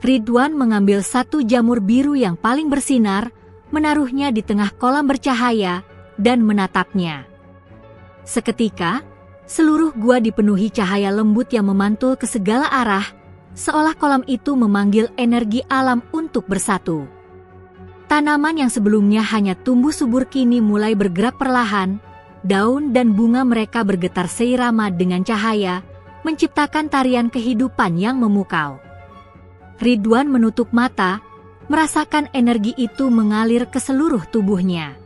Ridwan mengambil satu jamur biru yang paling bersinar, menaruhnya di tengah kolam bercahaya, dan menatapnya. Seketika, seluruh gua dipenuhi cahaya lembut yang memantul ke segala arah, seolah kolam itu memanggil energi alam untuk bersatu. Tanaman yang sebelumnya hanya tumbuh subur kini mulai bergerak perlahan, daun dan bunga mereka bergetar seirama dengan cahaya, menciptakan tarian kehidupan yang memukau. Ridwan menutup mata, merasakan energi itu mengalir ke seluruh tubuhnya.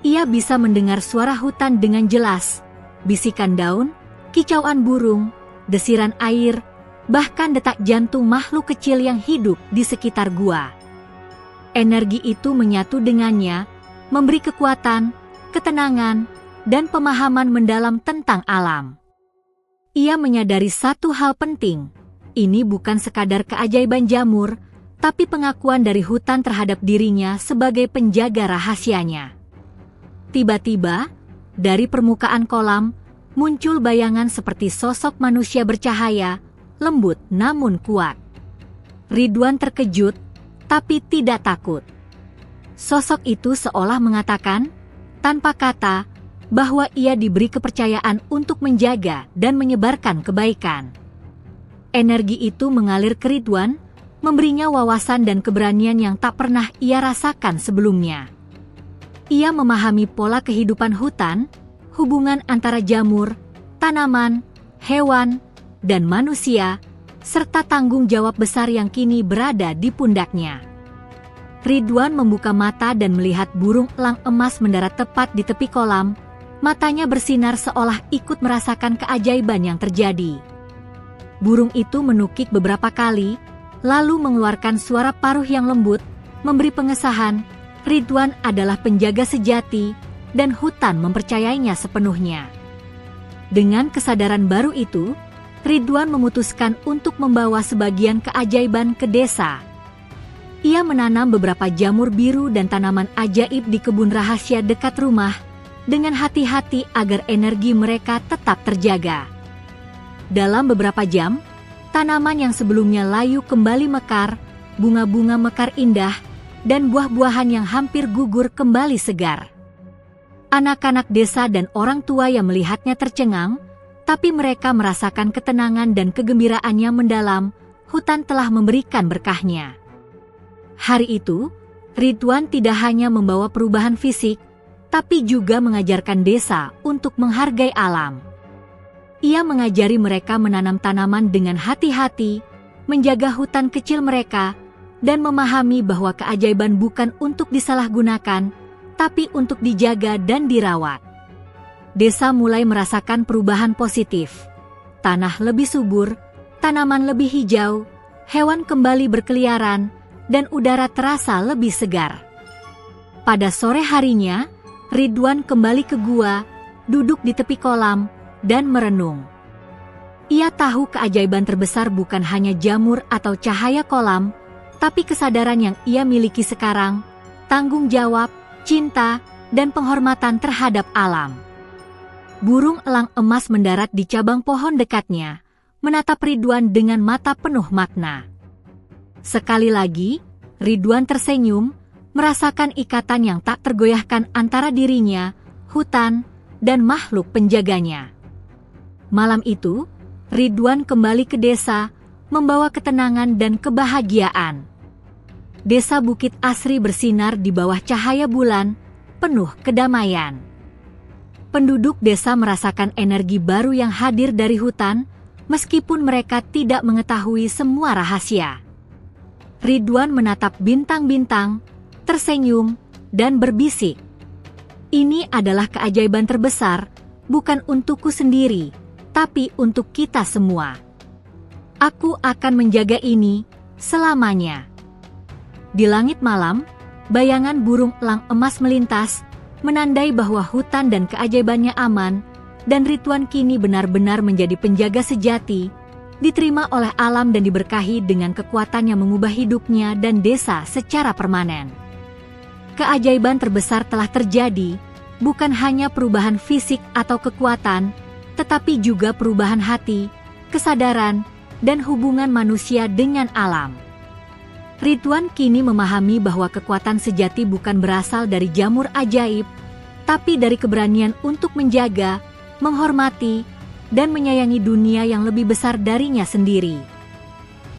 Ia bisa mendengar suara hutan dengan jelas, bisikan daun, kicauan burung, desiran air, bahkan detak jantung makhluk kecil yang hidup di sekitar gua. Energi itu menyatu dengannya, memberi kekuatan, ketenangan, dan pemahaman mendalam tentang alam. Ia menyadari satu hal penting, ini bukan sekadar keajaiban jamur, tapi pengakuan dari hutan terhadap dirinya sebagai penjaga rahasianya. Tiba-tiba, dari permukaan kolam, muncul bayangan seperti sosok manusia bercahaya, lembut namun kuat. Ridwan terkejut, tapi tidak takut. Sosok itu seolah mengatakan, tanpa kata, bahwa ia diberi kepercayaan untuk menjaga dan menyebarkan kebaikan. Energi itu mengalir ke Ridwan, memberinya wawasan dan keberanian yang tak pernah ia rasakan sebelumnya. Ia memahami pola kehidupan hutan, hubungan antara jamur, tanaman, hewan, dan manusia, serta tanggung jawab besar yang kini berada di pundaknya. Ridwan membuka mata dan melihat burung elang emas mendarat tepat di tepi kolam, matanya bersinar seolah ikut merasakan keajaiban yang terjadi. Burung itu menukik beberapa kali, lalu mengeluarkan suara paruh yang lembut, memberi pengesahan, Ridwan adalah penjaga sejati, dan hutan mempercayainya sepenuhnya. Dengan kesadaran baru itu, Ridwan memutuskan untuk membawa sebagian keajaiban ke desa. Ia menanam beberapa jamur biru dan tanaman ajaib di kebun rahasia dekat rumah, dengan hati-hati agar energi mereka tetap terjaga. Dalam beberapa jam, tanaman yang sebelumnya layu kembali mekar, bunga-bunga mekar indah, dan buah-buahan yang hampir gugur kembali segar. Anak-anak desa dan orang tua yang melihatnya tercengang, tapi mereka merasakan ketenangan dan kegembiraan yang mendalam, hutan telah memberikan berkahnya. Hari itu, Ridwan tidak hanya membawa perubahan fisik, tapi juga mengajarkan desa untuk menghargai alam. Ia mengajari mereka menanam tanaman dengan hati-hati, menjaga hutan kecil mereka, dan memahami bahwa keajaiban bukan untuk disalahgunakan, tapi untuk dijaga dan dirawat. Desa mulai merasakan perubahan positif. Tanah lebih subur, tanaman lebih hijau, hewan kembali berkeliaran, dan udara terasa lebih segar. Pada sore harinya, Ridwan kembali ke gua, duduk di tepi kolam, dan merenung. Ia tahu keajaiban terbesar bukan hanya jamur atau cahaya kolam, tapi kesadaran yang ia miliki sekarang, tanggung jawab, cinta, dan penghormatan terhadap alam. Burung elang emas mendarat di cabang pohon dekatnya, menatap Ridwan dengan mata penuh makna. Sekali lagi, Ridwan tersenyum, merasakan ikatan yang tak tergoyahkan antara dirinya, hutan, dan makhluk penjaganya. Malam itu, Ridwan kembali ke desa, membawa ketenangan dan kebahagiaan. Desa Bukit Asri bersinar di bawah cahaya bulan, penuh kedamaian. Penduduk desa merasakan energi baru yang hadir dari hutan, meskipun mereka tidak mengetahui semua rahasia. Ridwan menatap bintang-bintang, tersenyum, dan berbisik. Ini adalah keajaiban terbesar, bukan untukku sendiri, tapi untuk kita semua. Aku akan menjaga ini selamanya. Di langit malam, bayangan burung elang emas melintas, menandai bahwa hutan dan keajaibannya aman, dan Ridwan kini benar-benar menjadi penjaga sejati, diterima oleh alam dan diberkahi dengan kekuatan yang mengubah hidupnya dan desa secara permanen. Keajaiban terbesar telah terjadi, bukan hanya perubahan fisik atau kekuatan, tetapi juga perubahan hati, kesadaran, dan hubungan manusia dengan alam. Ridwan kini memahami bahwa kekuatan sejati bukan berasal dari jamur ajaib, tapi dari keberanian untuk menjaga, menghormati, dan menyayangi dunia yang lebih besar darinya sendiri.